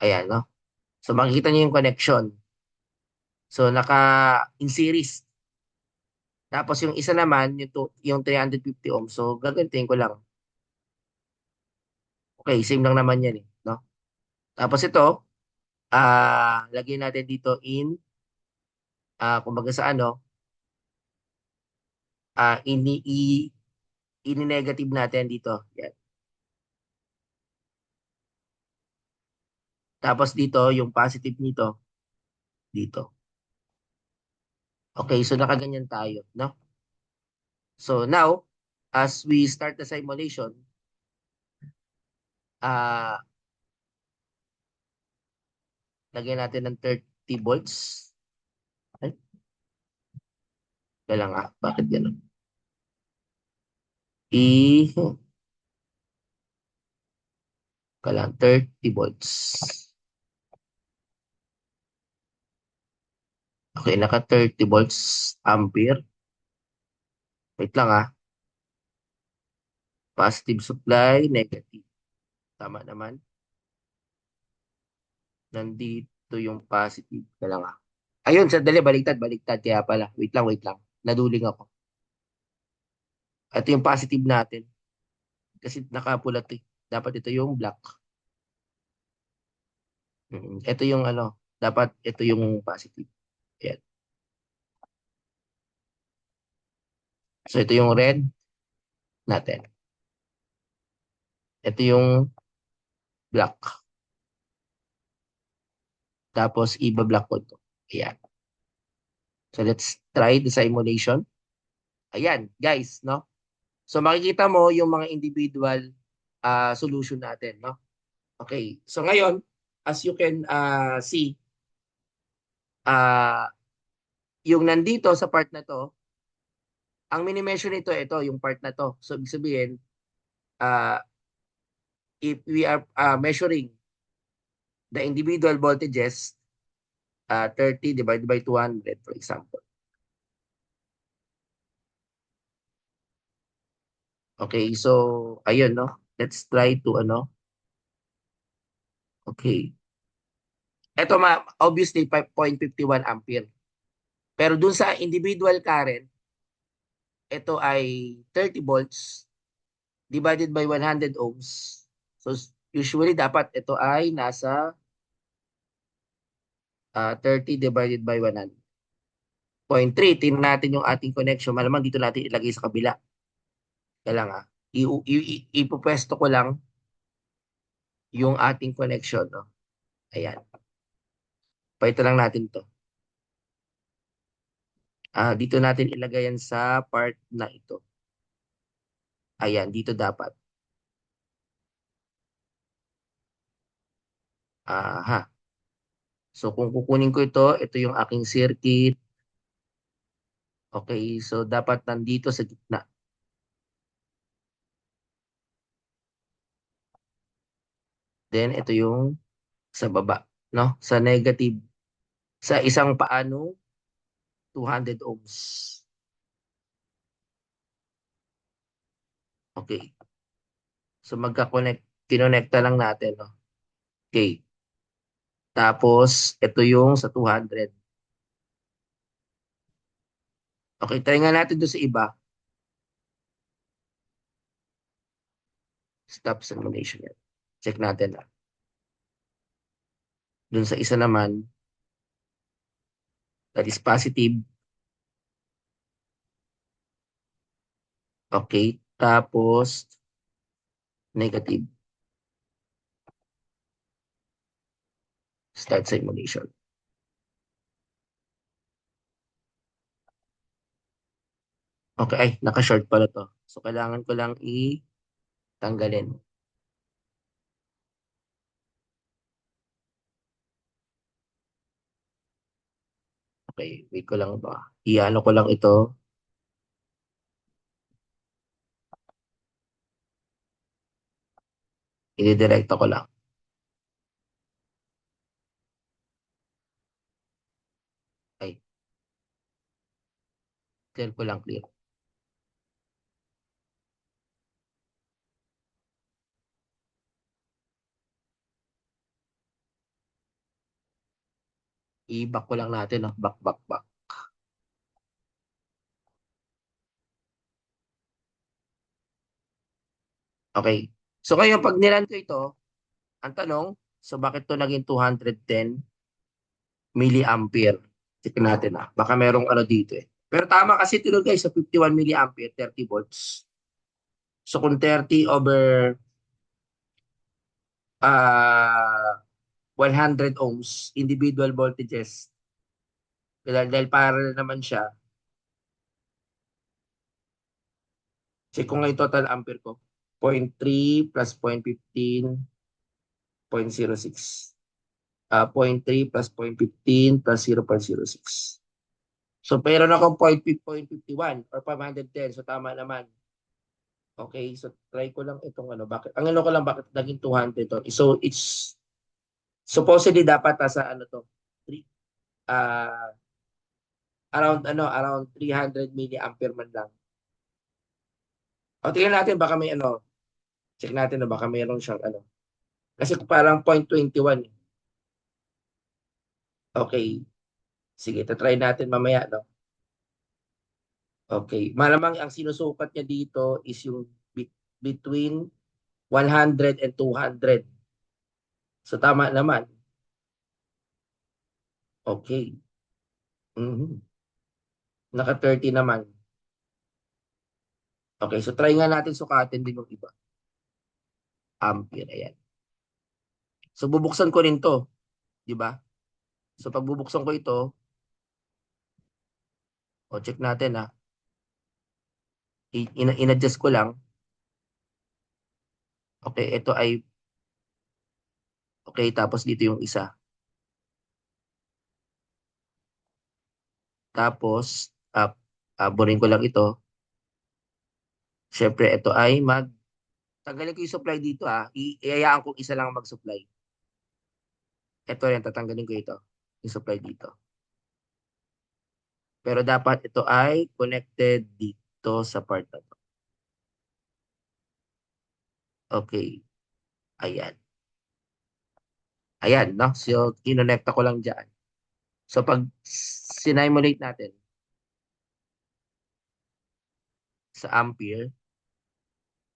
Ayan, no? So makikita niyo yung connection. So in series. Tapos yung isa naman, yung 350 ohms. So gagantiin ko lang. Okay, same lang naman yan eh, no? Tapos ito, lagyan natin dito in, kumbaga sa ano, ah ini i ini-negative natin dito. Yan. Tapos dito, yung positive nito, dito. Okay, so nakaganyan tayo, no? So now, as we start the simulation, ah lagyan natin ng 30 volts. Ay, kaya lang bakit gano'n? I, kaya lang, 30 volts. Okay, naka 30 volts ampere. Wait lang Positive supply, negative. Tama naman. Nandito yung positive. Kaya lang Ayun, sandali, baliktad. Kaya pala. Wait lang. Naduling ako. Ito yung positive natin. Kasi nakapulat eh. Dapat ito yung black. Ito yung ano. Dapat ito yung positive. Ayan. So ito yung red natin. Ito yung black. Tapos iba-black ko ito. Ayan. So let's try the simulation. Ayan, guys, no? So makikita mo yung mga individual solution natin, no? Okay. So ngayon, as you can see, uh, yung nandito sa part na to, ang mini-measure nito, ito, yung part na to. So ibig sabihin, uh, if we are measuring the individual voltages, 30 divided by 200, for example. Okay, so ayun, no? Let's try to okay. Ito obviously 5.51 ampere. Pero dun sa individual current, ito ay 30 volts divided by 100 ohms. So usually dapat ito ay nasa 30 divided by 100.3. Tingnan natin yung ating connection. Malamang dito natin ilagay sa kabila. Kaya lang ipupwesto ko lang yung ating connection. No? Ayan. Pahito lang natin to. Dito natin ilagay yan sa part na ito. Ayan, dito dapat. Aha. So kung kukunin ko ito yung aking circuit. Okay, so dapat nandito sa gitna. Then ito yung sa baba, no? Sa negative. Sa isang paano, 200 ohms. Okay. So kinonekta lang natin, no? Okay. Tapos, ito yung sa 200. Okay, try nga natin doon sa iba. Stop simulation yan. Check natin Doon sa isa naman, that is positive. Okay, tapos negative. Start simulation. Okay, ay, naka-short pala to. So, kailangan ko lang i-tanggalin. Okay, wait ko lang ba. I-ano ko lang ito. I-direct ko lang. Ay, clear ko lang, clear. I-back ko lang natin, no? Back, back, back. Okay. So, kayo, pag nilan ko ito, ang tanong, so bakit to naging 210 milliampere? Check natin baka merong ano dito eh. Pero tama kasi ito guys, sa 51 milliampere, 30 volts. So kung 30 over 100 ohms, individual voltages, dahil parallel naman siya, check ko nga yung total ampere ko. 0.3 plus 0.15, 0.06. 0.3 plus 0.15 plus 0.06. So, meron akong 0.51 or 510. So, tama naman. Okay, so try ko lang itong ano, bakit, ang ano ko lang, bakit naging 200 to. So, it's supposedly dapat nasa ano to, three, uh, around 300 milliampere man lang. O, tingnan natin, baka may ano, check natin na baka mayroon siyang ano. Kasi parang 0.21. Okay, sige, try natin mamaya, no? Okay, malamang ang sinusukat niya dito is yung between 100 and 200. So tama naman. Okay. Mhm. Naka 30 naman. Okay, so try nga natin sukatin din yung iba. Ampere, ayan. So bubuksan ko rin to, di ba? So pag bubuksan ko ito, o check natin in-adjust ko lang. Okay, ito ay, okay, tapos dito yung isa. Tapos, burin ko lang ito. Siyempre, ito ay tanggalin ko yung supply dito Iayaan ko isa lang mag-supply. Ito rin, tatanggalin ko ito. Yung supply dito. Pero dapat ito ay connected dito sa part na to. Okay. Ayan. Ayan, no? So, kinonekta ko lang dyan. So, pag sinimulate natin sa ampere,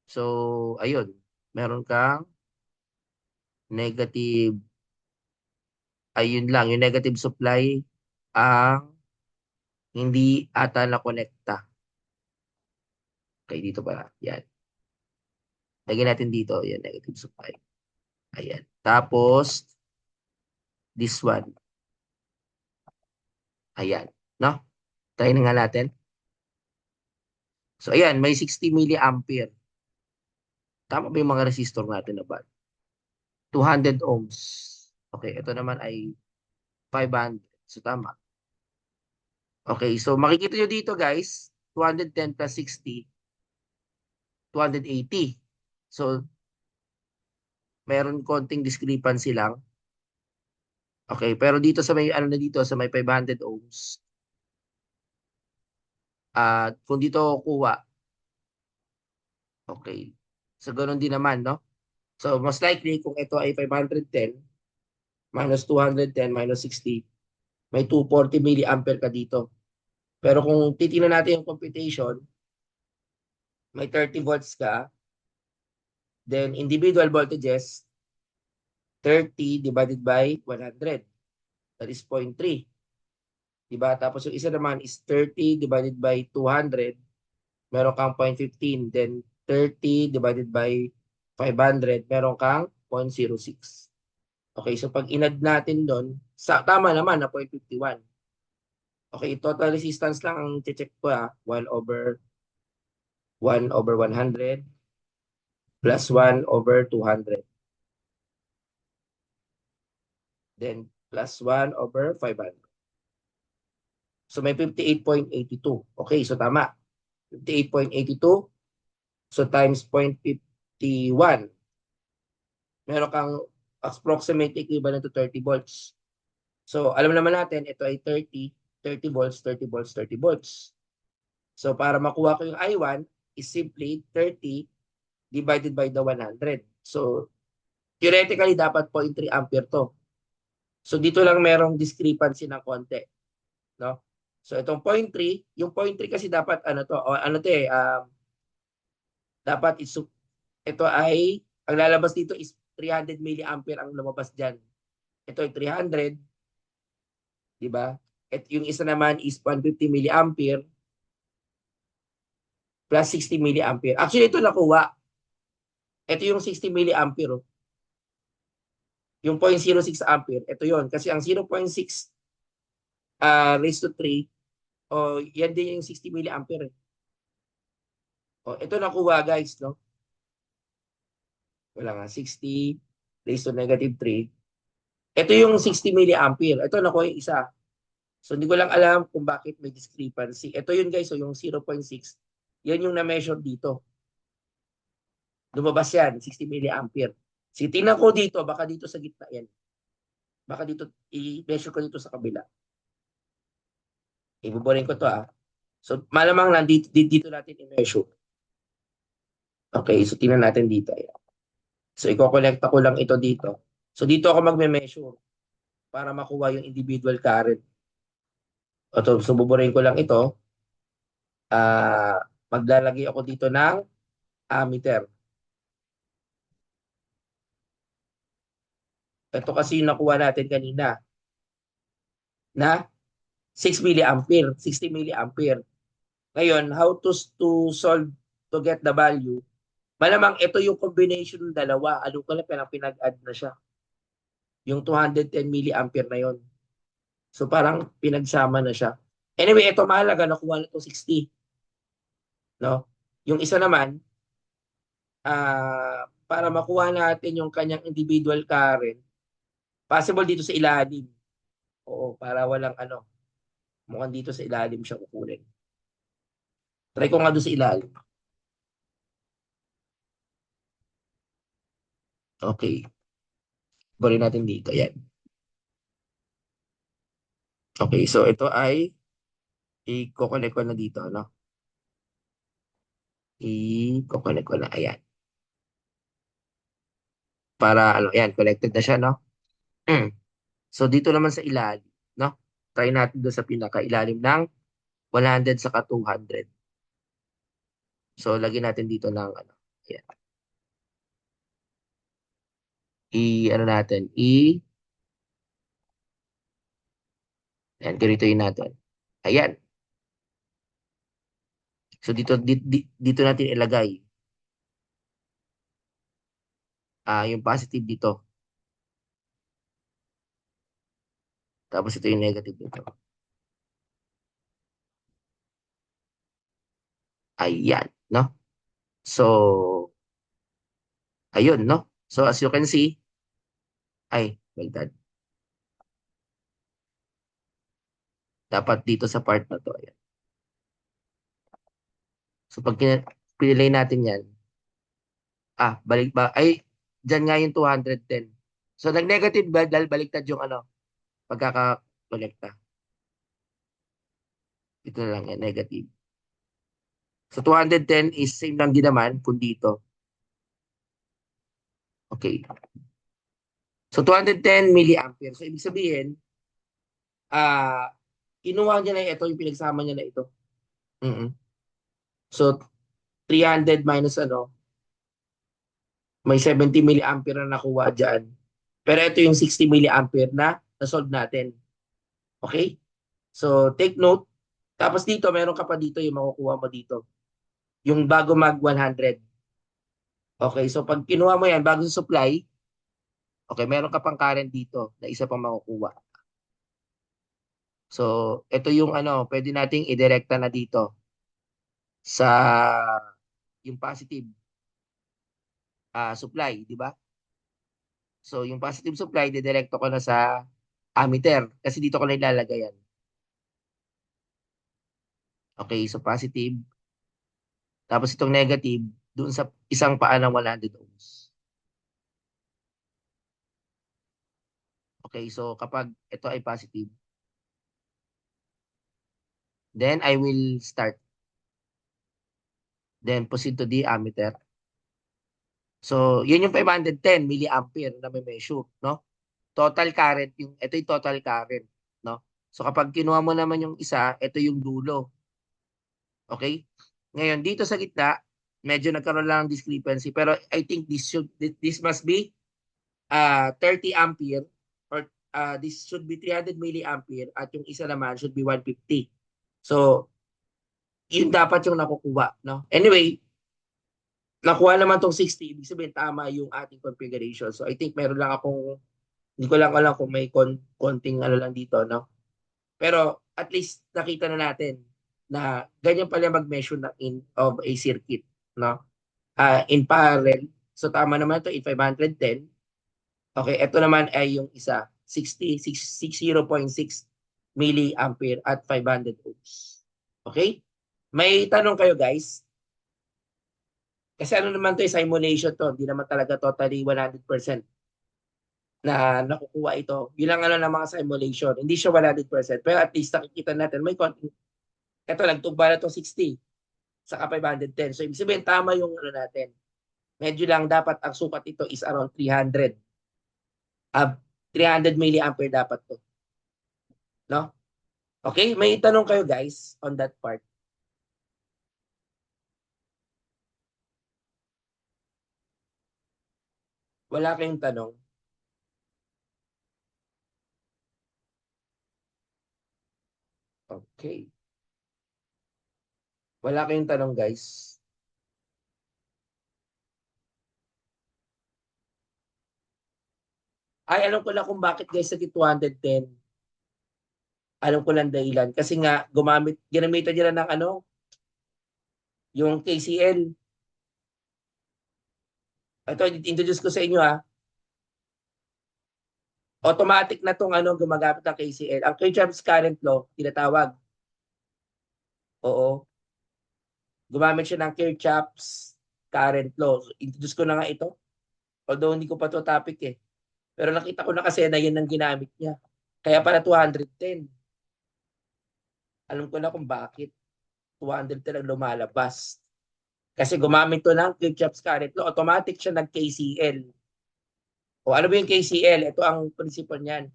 so, ayun. Meron kang negative, ayun lang, yung negative supply ang hindi ata na-connecta. Okay, dito pala. Yan. Lagyan natin dito, yan, negative supply. Ayan. Tapos, this one. Ayan. No? Try na nga natin. So, ayan, may 60 milliampere. Tama ba yung mga resistor natin na ba? 200 ohms. Okay, ito naman ay 500. So, tama. Okay, so makikita nyo dito guys, 210 plus 60, 280. So, meron konting discrepancy lang. Okay, pero dito sa may, ano na dito, sa may 500 ohms, at kung dito kuha, okay. So, ganun din naman, no? So, most likely, kung ito ay 510, minus 210, minus 60, may 240 milliampere ka dito. Pero kung titingnan natin yung computation, may 30 volts ka, then individual voltages, 30 divided by 100. That is 0.3. Diba? Tapos yung isa naman is 30 divided by 200. meron kang 0.15, then 30 divided by 500, meron kang 0.06. Okay, so pag inad natin doon, tama naman na 0.51. Okay, total resistance lang ang check ko 1 over 100 plus 1 over 200. Then plus 1 over 500. So may 58.82. Okay, so tama. 58.82. So times 0.51. Meron kang approximate equivalent to 30 volts. So alam naman natin, ito ay 30 volts, 30 volts, 30 volts. So para makuha ko yung I1 is simply 30 divided by the 100. So theoretically dapat 0.3 ampere to. So dito lang merong discrepancy ng konti, no? So itong 0.3, yung 0.3 kasi dapat ano to, o ano to dapat ito ay ang lalabas dito is 300 milliampere ang lumabas diyan. Ito ay 300, di ba? At yung isa naman is 150 milliampere plus 60 milliampere. Actually ito nakuha. Ito yung 60 milliampere. Oh. Yung 0.06 ampere, ito yon kasi ang 0.6 raised to 3, yan din yung 60 milliampere. Ito nakuha guys, no? Wala nga, 60 raised to negative 3. Ito yung 60 milliampere. Ito nakuha yung isa. So hindi ko lang alam kung bakit may discrepancy. Ito yun guys, so yung 0.6, yan yung na-measure dito. Lumabas yan, 60 milliampere. So tingnan ko dito, baka dito sa gitna yan. Baka dito, i-measure ko dito sa kabila. Ibuburin ko to So malamang dito natin i-measure. Okay, so tingnan natin dito. Ayan. So i-connecta ko lang ito dito. So dito ako magme-measure para makuha yung individual current. So buburin ko lang ito. Maglalagay ako dito ng ammeter. Ito kasi yung nakuha natin kanina na 6 milliampere, 60 milliampere. Ngayon, how to solve to get the value? Malamang ito yung combination ng dalawa. Ano ko lang pinag-add na siya. Yung 210 milliampere na yon. So parang pinagsama na siya. Anyway, ito mahalaga, nakuha na ito 60. No? Yung isa naman, para makuha natin yung kanyang individual current, possible dito sa ilalim. Oo, para walang ano. Mukhang dito sa ilalim siya kukunin. Try ko nga doon sa ilalim. Okay. Bari natin dito. Yan. Okay, so ito ay i-connect ko na dito, no? I-connect ko na. Ayan. Para, ano, ayan, connected na siya, no? So, dito naman sa ilalim, no? Try natin doon sa pinaka-ilalim ng 100 saka 200. So, lagyan natin dito ng, ano, ayan. Ano natin? Ayan, ganito yun natin. Ayan. So, dito natin ilagay. Yung positive dito. Tapos ito yung negative dito. Ayan, no? So, ayun, no? So, as you can see, baliktad. Dapat dito sa part na to. Ayan. So, pag pinilay natin yan, balik ba? Dyan nga yung 210. So, nag-negative ba dahil baliktad yung ano, pagkaka-kolekta. Ito na lang yan, negative. So, 210 is same lang din naman kung dito. Okay. So, 210 milliampere. So, ibig sabihin, kinuha niya na ito, yung pinagsama niya na ito. So, 300 minus ano, may 70 milliampere na nakuha dyan. Pero ito yung 60 milliampere na na-solve natin. Okay? So, take note. Tapos dito, meron ka pa dito yung makukuha mo dito. Yung bago mag 100. Okay, so pag kinuha mo yan bago sa supply, okay, meron ka pang current dito na isa pang makukuha. So, ito yung ano, pwede nating idirekta na dito sa yung positive supply, di ba? So, yung positive supply, didirekto ko na sa ammeter kasi dito ko na ilalagay yan. Okay, so positive. Tapos itong negative, doon sa isang paa ng 100 ohms. Okay, so kapag ito ay positive, then I will start. Then proceed to the ammeter. So, yun yung 510 milliampere na may measure, no? Total current, ito yung total current, no? So, kapag kinuha mo naman yung isa, ito yung dulo. Okay? Ngayon, dito sa gitna, medyo nagkaroon lang ng discrepancy, pero I think this must be 30 ampere or this should be 300 milliampere at yung isa naman should be 150. So, yun dapat yung nakukuha, no? Anyway, nakuha naman tong 60, ibig sabihin tama yung ating configuration. So I think meron lang akong, hindi ko lang alam kung may konting ano lang dito, no? Pero at least nakita na natin na ganyan pala mag-measure na of a circuit, no? In parallel. So tama naman ito in 510. Okay, ito naman ay yung isa, 60.6 milliampere at 500 ohms. Okay? May tanong kayo guys? Kasi ano naman to, simulation to, hindi naman talaga totally 100% na nakukuha ito. Yun lang ano ng mga simulation. Hindi siya 100%. Pero at least nakikita natin, may konting, ito nagtugba na itong 60 sa 510. So ibig sabihin, tama yung ano natin. Medyo lang dapat ang sukat ito is around 300. 300 milliampere dapat to. No? Okay? May tanong kayo guys on that part. Wala kayong tanong? Okay. Wala kayong tanong guys? Ay, alam ko na kung bakit guys sa 210. Alam ko lang dahilan. Kasi nga, ginamitan nila ng ano, yung KCL. Ito, introduce ko sa inyo ha. Automatic na tong ano, gumagamit ng KCL. Ang Kirchhoff's current law, tinatawag. Oo. Gumamit siya ng Kirchhoff's current law. So, introduce ko na nga ito. Although hindi ko pa to topic eh. Pero nakita ko na kasi na yun ang ginamit niya. Kaya para 210. Alam ko na kung bakit 210 ang lumalabas. Kasi gumamit to ng Kirchhoff's current law. Automatic siya ng KCL. O ano ba yung KCL? Ito ang prinsipyo niyan.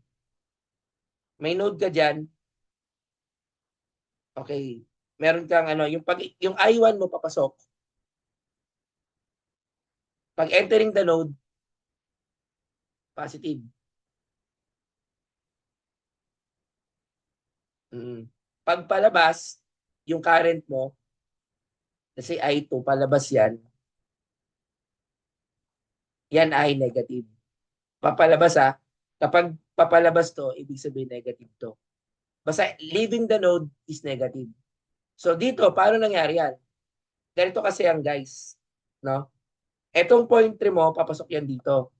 May node ka dyan. Okay. Meron kang ano, yung I1 mo papasok. Pag entering the node, positive. Pag palabas, yung current mo, kasi I2, palabas yan ay negative. Papalabas kapag papalabas to, ibig sabihin negative to. Basta leaving the node is negative. So dito, paano nangyari yan? Ganito kasi ang guys, no? Etong point 3 mo, papasok yan dito.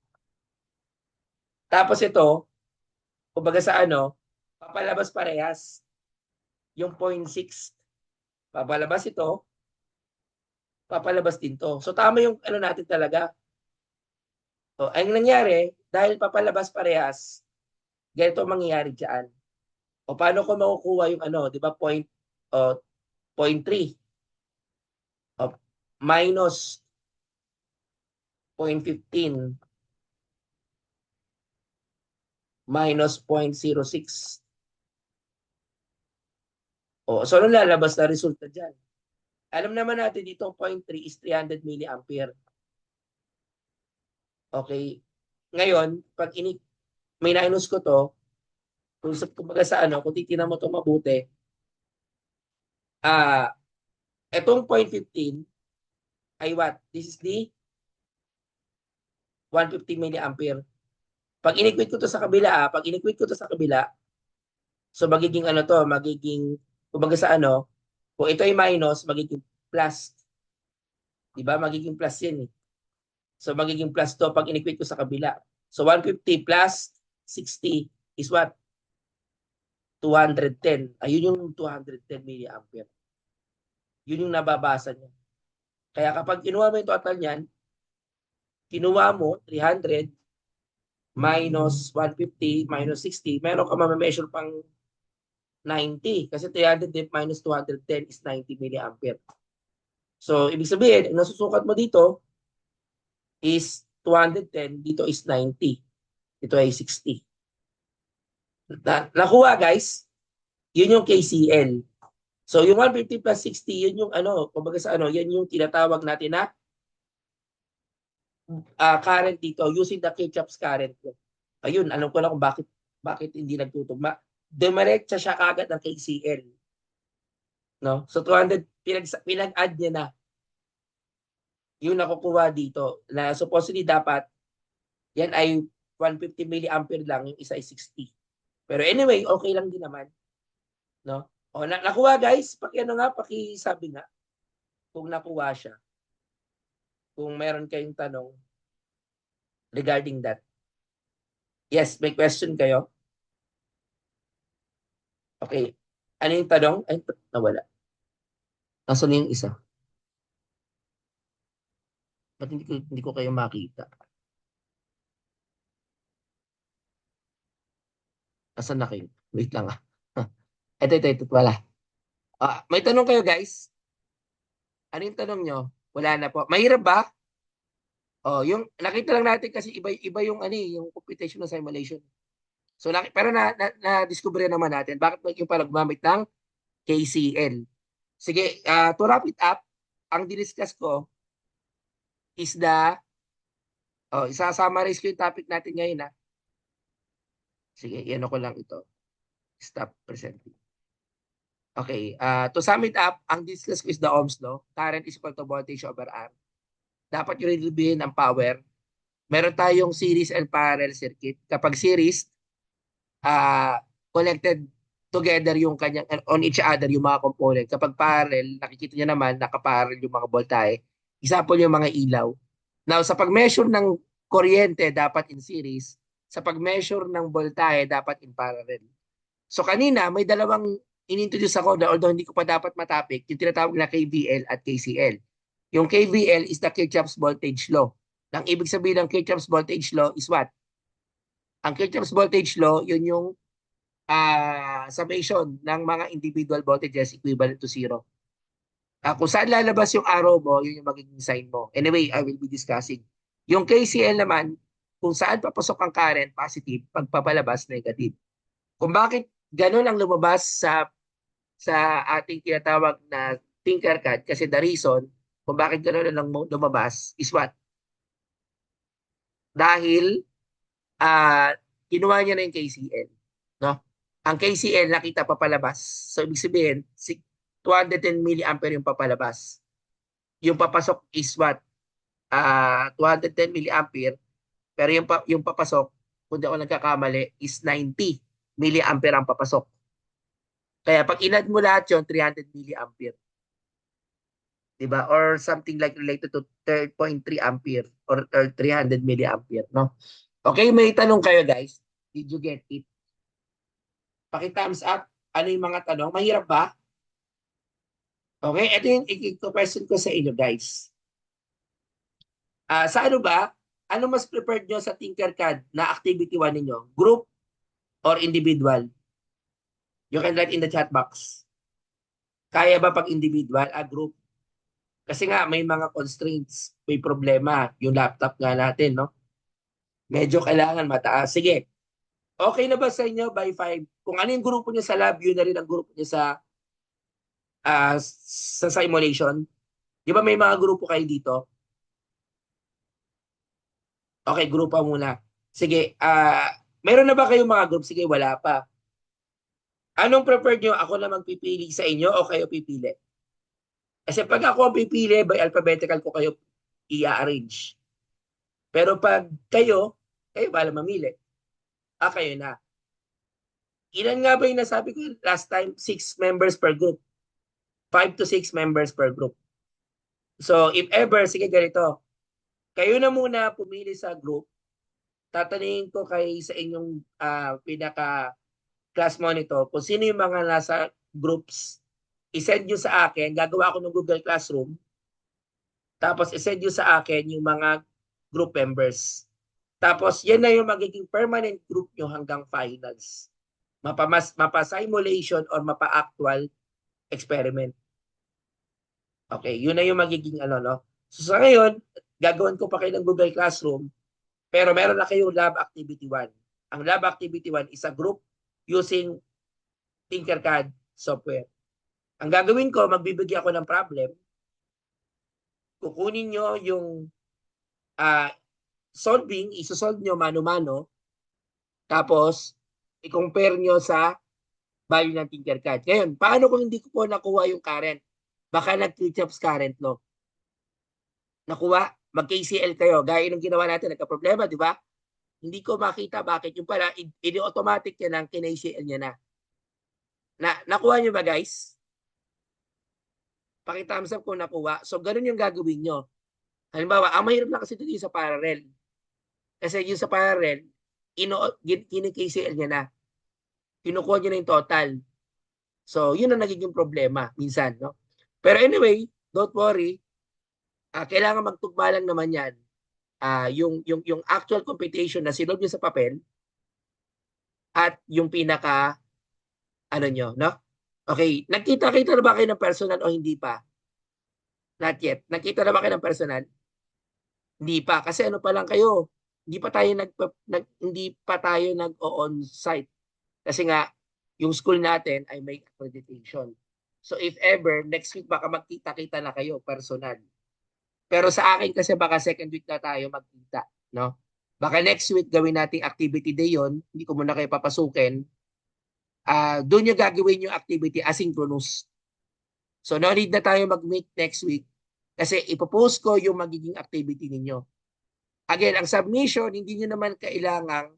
Tapos ito, kumbaga sa ano, papalabas parehas. Yung point 6, papalabas ito, papalabas din to. So tama yung ano natin talaga. So, ang nangyari, dahil papalabas parehas, ganito mangyayari dyan. O paano ko makukuha yung ano, di ba, point 3 o minus 0.15 minus 0.06. O, so anong lalabas na resulta dyan? Alam naman natin itong 0.3 is 300 milliampere. Okay. Ngayon, pag may minus ko to, kung kumbaga sa ano, kung titignan mo to mabuti, etong 0.15, ay what? This is the 150 milliampere. Pag iniquit ko to sa kabila, pag iniquit ko to sa kabila, so magiging ano to, magiging, kumbaga sa ano, kung ito ay minus, magiging plus. Diba? Magiging plus yan eh. So magiging plus to pag iniquit ko sa kabila. So 150 plus 60 is what? 210. Ayun yung 210 milliampere. Yun yung nababasa niya. Kaya kapag kinuha mo yung total niyan, kinuha mo 300 minus 150 minus 60, meron ka ma-measure pang 90 kasi 300 minus 210 is 90 milliampere. So, ibig sabihin, ang nasusukat mo dito is 210, dito is 90. Dito ay 60. Nakuha guys, yun yung KCL. So, yung 150 plus 60, yun yung ano, kumbaga sa ano, yan yung tinatawag natin na current dito using the Kirchhoff's current. Ayun, alam ko na kung bakit hindi nagtutugma. Dumiretsa siya kagad ng KCL. No? So 200 pinag-add niya na yung nakukuha dito na supposedly dapat yan ay 150 milliampere lang, yung isa ay 60. Pero anyway, okay lang din naman. No? O, nakuha guys, pakisabi nga kung nakuha siya. Kung meron kayong tanong regarding that. Yes, may question kayo? Okay. Ano yung tanong? Ay, nawala. Nasaan yung isa? Ba't hindi ko kayo makita? Nasaan na kayo? Wait lang ah. Ito, wala. May tanong kayo guys? Ano yung tanong nyo? Wala na po. Mahirap ba? Yung nakita lang natin kasi iba yung yung computational simulation. So pero na-discover naman natin bakit yung pala gumamit ng KCL. Sige, to wrap it up, ang diniscuss ko is isa-summarize ko yung topic natin ngayon na. Sige, iyan ko lang ito. Stop presenting. Okay, to sum it up, ang discuss ko is the Ohm's law. Current is equal to voltage over R. Dapat yung relubihin ang power. Meron tayong series and parallel circuit. Kapag series, connected together yung kanyang on each other yung mga component. Kapag parallel, nakikita niyo naman nakaparallel yung mga voltahe. Example yung mga ilaw. Now, sa pag-measure ng kuryente dapat in series, sa pag-measure ng voltahe dapat in parallel. So kanina may dalawang inintroduce ako na although hindi ko pa dapat matapik, yung tinatawag na KVL at KCL. Yung KVL is the Kirchhoff's voltage law. Ang ibig sabihin ng Kirchhoff's voltage law is what? Ang Kirchhoff's voltage law, yun yung summation ng mga individual voltages equivalent to zero. Kung saan lalabas yung arrow mo, yun yung magiging sign mo. Anyway, I will be discussing. Yung KCL naman, kung saan papasok ang current, positive, pagpapalabas, negative. Kung bakit ganun ang lumabas sa ating tinatawag na Tinkercad, kasi the reason kung bakit ganun lang lumabas is what? Dahil kinuha niya na yung KCL. No? Ang KCL nakita papalabas. So ibig sabihin, 210 milliampere yung papalabas. Yung papasok is what? 210 milliampere. Pero yung papasok, kung di ako nagkakamali, is 90 milliampere ang papasok. Kaya pag inad mo lahat yun, 300 milliampere. Diba? Or something like related to 3.3 ampere or 300 milliampere. No? Okay, may tanong kayo guys. Did you get it? Paki-thumbs up. Ano yung mga tanong? Mahirap ba? Okay, ito yung question ko sa inyo guys. Sa ano ba? Ano mas preferred nyo sa Tinkercad na activity 1 ninyo? Group or individual? You can write in the chat box. Kaya ba pag individual? Group? Kasi nga may mga constraints, may problema. Yung laptop nga natin, no? Medyo kailangan mataas. Sige. Okay na ba sa inyo by 5? Kung ano yung grupo niyo sa lab, yun na rin ang grupo niyo sa simulation. Di ba may mga grupo kayo dito? Okay, grupo muna. Sige, meron na ba kayong mga group? Sige, wala pa. Anong preferred nyo? Ako na magpipili sa inyo o kayo pipili? Kasi pag ako ang pipili, by alphabetical ko kayo i-arrange. Pero pag kayo bala mamili. Kayo na. Ilan nga ba yung nasabi ko last time? 6 members per group. 5 to 6 members per group. So, if ever, sige ganito, kayo na muna pumili sa group. Tatanungin ko sa inyong pinaka class monitor kung sino yung mga nasa groups. I-send nyo sa akin. Gagawa ako ng Google Classroom. Tapos i-send nyo sa akin yung mga group members. Tapos yan na yung magiging permanent group nyo hanggang finals. Mapa-simulation or mapa-actual experiment. Okay, yun na yung magiging ano, no? So sa ngayon, gagawin ko pa kayo ng Google Classroom, pero meron na kayo Lab Activity 1. Ang Lab Activity 1 is a group using Tinkercad software. Ang gagawin ko, magbibigay ako ng problem, kukunin nyo yung solving, isosolve nyo mano-mano, tapos i-compare nyo sa value ng Tinkercad. Ngayon, paano kung hindi ko po nakuha yung current? Baka nag-Kirchhoff's current law. Nakuha, mag-KCL kayo. Gaya ng ginawa natin, nagka-problema, di ba? Hindi ko makita bakit yung pala, i-automatic niya ng KCL niya na. Nakuha nyo ba, guys? Pakithumbs up kung nakuha. So, ganun yung gagawin nyo. Halimbawa, ang mahirap lang kasi dito yung sa parallel. Kasi yung sa parallel, kini-KCL niya na. Kinukuha niya na yung total. So, yun ang nagiging problema minsan, no? Pero anyway, don't worry. Kailangan magtugma lang naman yan. Yung actual computation na sinod nyo sa papel at yung pinaka, ano nyo, no? Okay, nagkita-kita na ba kayo ng personal o hindi pa? Not yet. Nakita na ba kayo ng personal? Hindi pa. Kasi ano pa lang kayo, hindi pa tayo nag-on-site. Kasi nga, yung school natin ay may accreditation. So if ever, next week baka magkita-kita na kayo personal. Pero sa akin kasi baka second week na tayo magkita, no? Baka next week gawin nating activity day yon, hindi ko muna kayo papasukin. Doon yung gagawin yung activity asynchronous. So no need na tayo mag-meet next week kasi ipopost ko yung magiging activity ninyo. Again, ang submission, hindi nyo naman kailangang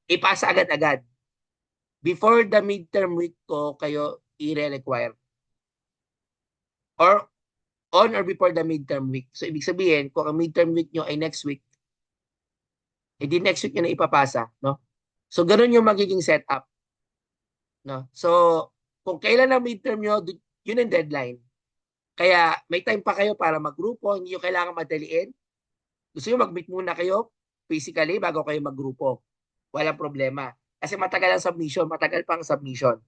ipasa agad-agad. Before the midterm week ko kayo i-require. Or on or before the midterm week. So, ibig sabihin, kung ang midterm week nyo ay next week, edi next week nyo na ipapasa, no? So, ganun yung magiging setup. No? So, kung kailan ang midterm nyo, yun ang deadline. Kaya, may time pa kayo para maggrupo, hindi nyo kailangan madaliin. Gusto nyo mag-meet muna kayo physically bago kayo maggrupo. Walang problema. Kasi matagal ang submission, matagal pang submission.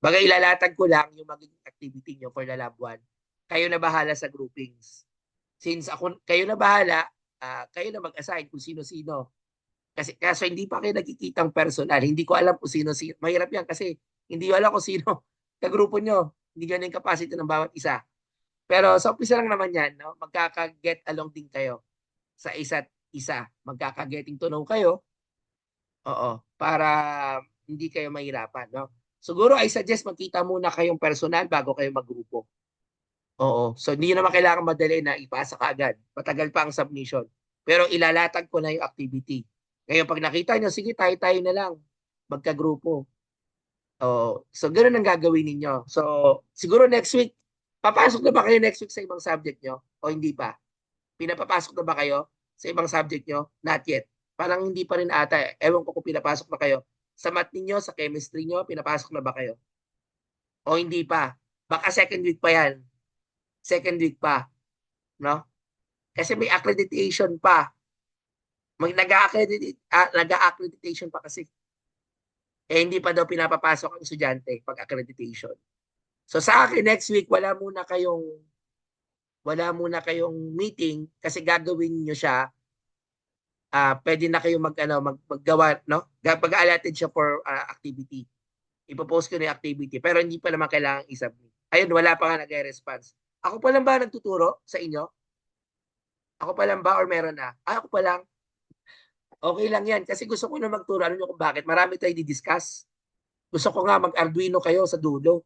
Bagay ilalatag ko lang yung magiging activity nyo for the lab 1. Kayo na bahala sa groupings. Since kayo na bahala, kayo na mag-assign kung sino-sino. Kaso hindi pa kayo nakikitang personal. Hindi ko alam kung sino-sino. Mahirap yan kasi hindi ko alam kung sino kagrupo nyo. Hindi nyo yung capacity ng bawat isa. Pero sa umpisa lang naman yan, no? Magkaka-get along din kayo sa isa't isa. Magkaka-getting to know kayo. Oo. Para hindi kayo mahirapan, no? Siguro I suggest magkita muna kayong personal bago kayo maggrupo. Oo. So hindi naman kailangan madali na ipasa ka agad. Matagal pa ang submission. Pero ilalatag ko na yung activity. Ngayon pag nakita nyo, sige tayo-tayo na lang. Magkagrupo. Oo. So ganoon ang gagawin ninyo. So siguro next week, papasok na ba kayo next week sa ibang subject nyo? O hindi pa? Pinapapasok na ba kayo sa ibang subject nyo? Not yet. Parang hindi pa rin ata. Ewan ko kung pinapasok na kayo. Sa math ninyo, sa chemistry nyo, pinapasok na ba kayo? O hindi pa? Baka second week pa yan. Second week pa. No? Kasi may accreditation pa. Nag-accreditation pa kasi. Hindi pa daw pinapapasok ang estudyante pag accreditation. So sa akin, next week, wala muna kayong meeting kasi gagawin nyo siya. Pwede na kayo maggawa, no? Pag-allotted siya for activity. Ipopost ko na yung activity. Pero hindi pa naman kailangan i-submit. Ayun, wala pa nga nag-response. Ako pa lang ba nagtuturo sa inyo? Ako pa lang ba or meron na? Ako pa lang. Okay lang yan. Kasi gusto ko na magturo. Alam nyo kung bakit? Marami tayo di-discuss. Gusto ko nga mag-Arduino kayo sa dulo.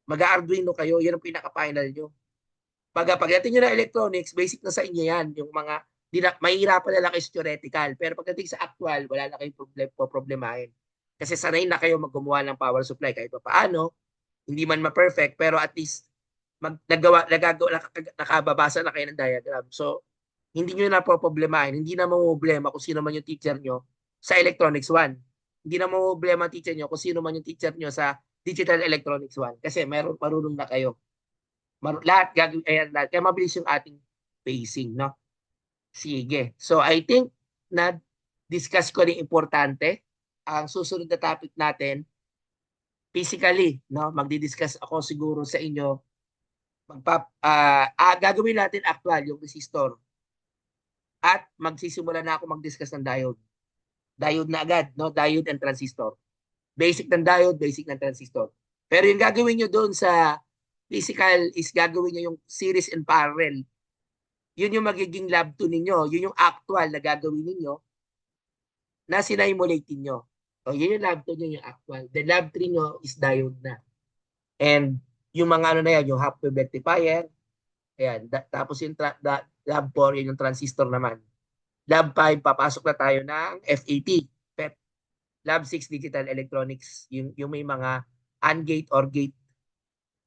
Mag-Arduino kayo, yan ang pinaka-final nyo. Pagdating nyo ng electronics, basic na sa inyo yan. Yung mga, mahihirapan na lang kayo sa theoretical. Pero pagdating sa actual, wala na kayong problemahin. Kasi sanay na kayo maggumawa ng power supply kahit pa paano. Hindi man ma-perfect, pero at least nakababasa na kayo ng diagram. So, hindi nyo na problemahin. Hindi na problema kung sino man yung teacher nyo sa Electronics 1. Hindi na problema ang teacher nyo kung sino man yung teacher nyo sa Digital Electronics 1. Kasi marunong na kayo. Lahat gagawin, ayan, lahat. Kaya mabilis yung ating pacing, no? Sige. So, I think na discuss ko rin importante. Ang susunod na topic natin, physically, no? Magdi-discuss ako siguro sa inyo. Gagawin natin actual yung resistor. At magsisimula na ako mag-discuss ng diode. Diode na agad, no? Diode and transistor. Basic ng diode, basic ng transistor. Pero yung gagawin nyo doon sa physical is gagawin nyo yung series and parallel. Yun yung magiging lab 2 ninyo. Yun yung actual na gagawin ninyo na sinimulate ninyo. O, yun yung lab 2 nyo, yung actual. The lab 3 nyo is diode na. And yung mga ano na yan, yung half-wave rectifier, ayan, tapos yung lab 4, yun yung transistor naman. Lab 5, papasok na tayo ng FAT, PET. Lab 6, digital electronics, yung may mga AND gate or gate.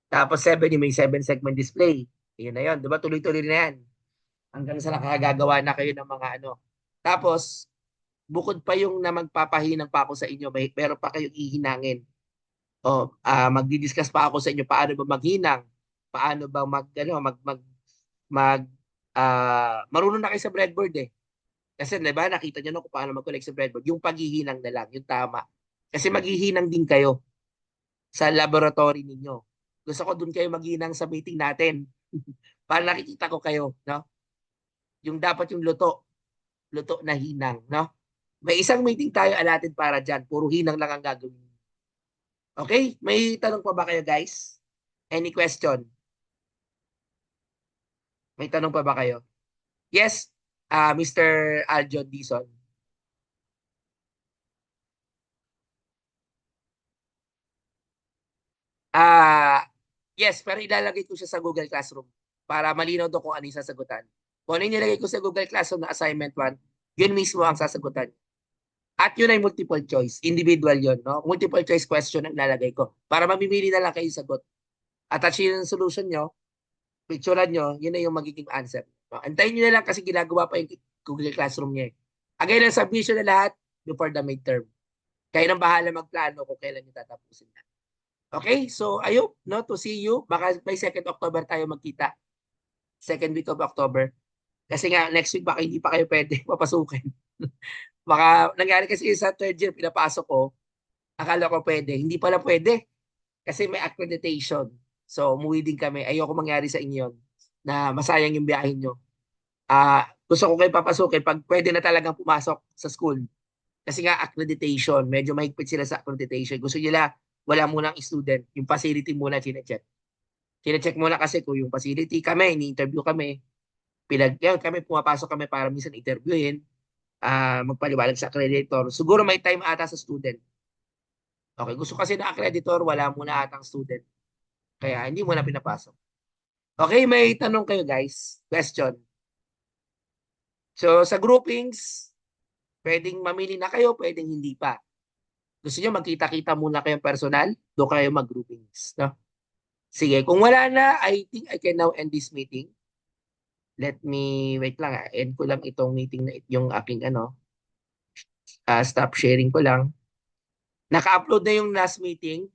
Tapos 7, yung may 7-segment display. Yun na yun, di ba? Tuloy-tuloy na yan. Hanggang sa nakagagawa na kayo ng mga ano. Tapos, bukod pa yung na magpapahinang pa ako sa inyo, meron pa kayong ihinangin. O, magdi-discuss pa ako sa inyo paano ba maghinang, paano ba marunong na kayo sa breadboard eh. Kasi 'di ba nakita niyo no kung paano mag-connect sa breadboard, yung paghihinang na lang, yung tama. Kasi maghihinang din kayo sa laboratory ninyo. Gusto ko doon kayo maghinang sa meeting natin. Para nakikita ko kayo, no? Yung dapat yung luto na hinang, no? May isang meeting tayo allotted para diyan, puro hinang lang ang gagawin. Okay? May tanong pa ba kayo, guys? Any question? May tanong pa ba kayo? Yes, Mr. Aljon Dizon. Ah, yes, pero ilalagay ko siya sa Google Classroom para malinaw doon kung ano yung sasagutan. Kung ano yung nilagay ko sa Google Classroom na assignment 1, yun mismo ang sasagutan. At yun ay multiple choice. Individual yun, no? Multiple choice question ang ilalagay ko. Para mamimili na lang kayo sagot. Attach yun yung solution nyo, picturean nyo, yun na yung magiging answer. No? Antayin nyo na lang kasi ginagawa pa yung Google Classroom niya. Again, ang submission na lahat before the midterm. Kayo nang bahala magplano kung kailan nyo tatapusin na. Okay, so ayun, no, to see you. Baka by 2nd October tayo magkita. 2nd week of October. Kasi nga, next week baka hindi pa kayo pwede papasukin. Baka nangyari kasi sa third year, pinapasok ko, akala ko pwede. Hindi pala pwede. Kasi may accreditation. So, umuwi din kami. Ayoko mangyari sa inyo yun, na masayang yung biyahin nyo. Gusto ko kayo papasukin pag pwede na talagang pumasok sa school. Kasi nga accreditation, medyo mahigpit sila sa accreditation. Gusto nila wala munang student, yung facility muna chinecheck. Chinecheck muna kasi kung yung facility kami, ni-interview kami, yan, kami pumapasok kami para minsan interviewin, magpaliwanag sa accreditor. Siguro may time ata sa student. Okay, gusto kasi na accreditor, wala muna atang student. Kaya hindi muna pinapasok. Okay, may tanong kayo guys. Question. So sa groupings, pwedeng mamili na kayo, pwedeng hindi pa. Gusto nyo magkita-kita muna kayong personal, doon kayo mag-groupings. No? Sige, kung wala na, I think I can now end this meeting. Let me, wait lang, end ko lang itong meeting na yung aking stop sharing ko lang. Naka-upload na yung last meeting.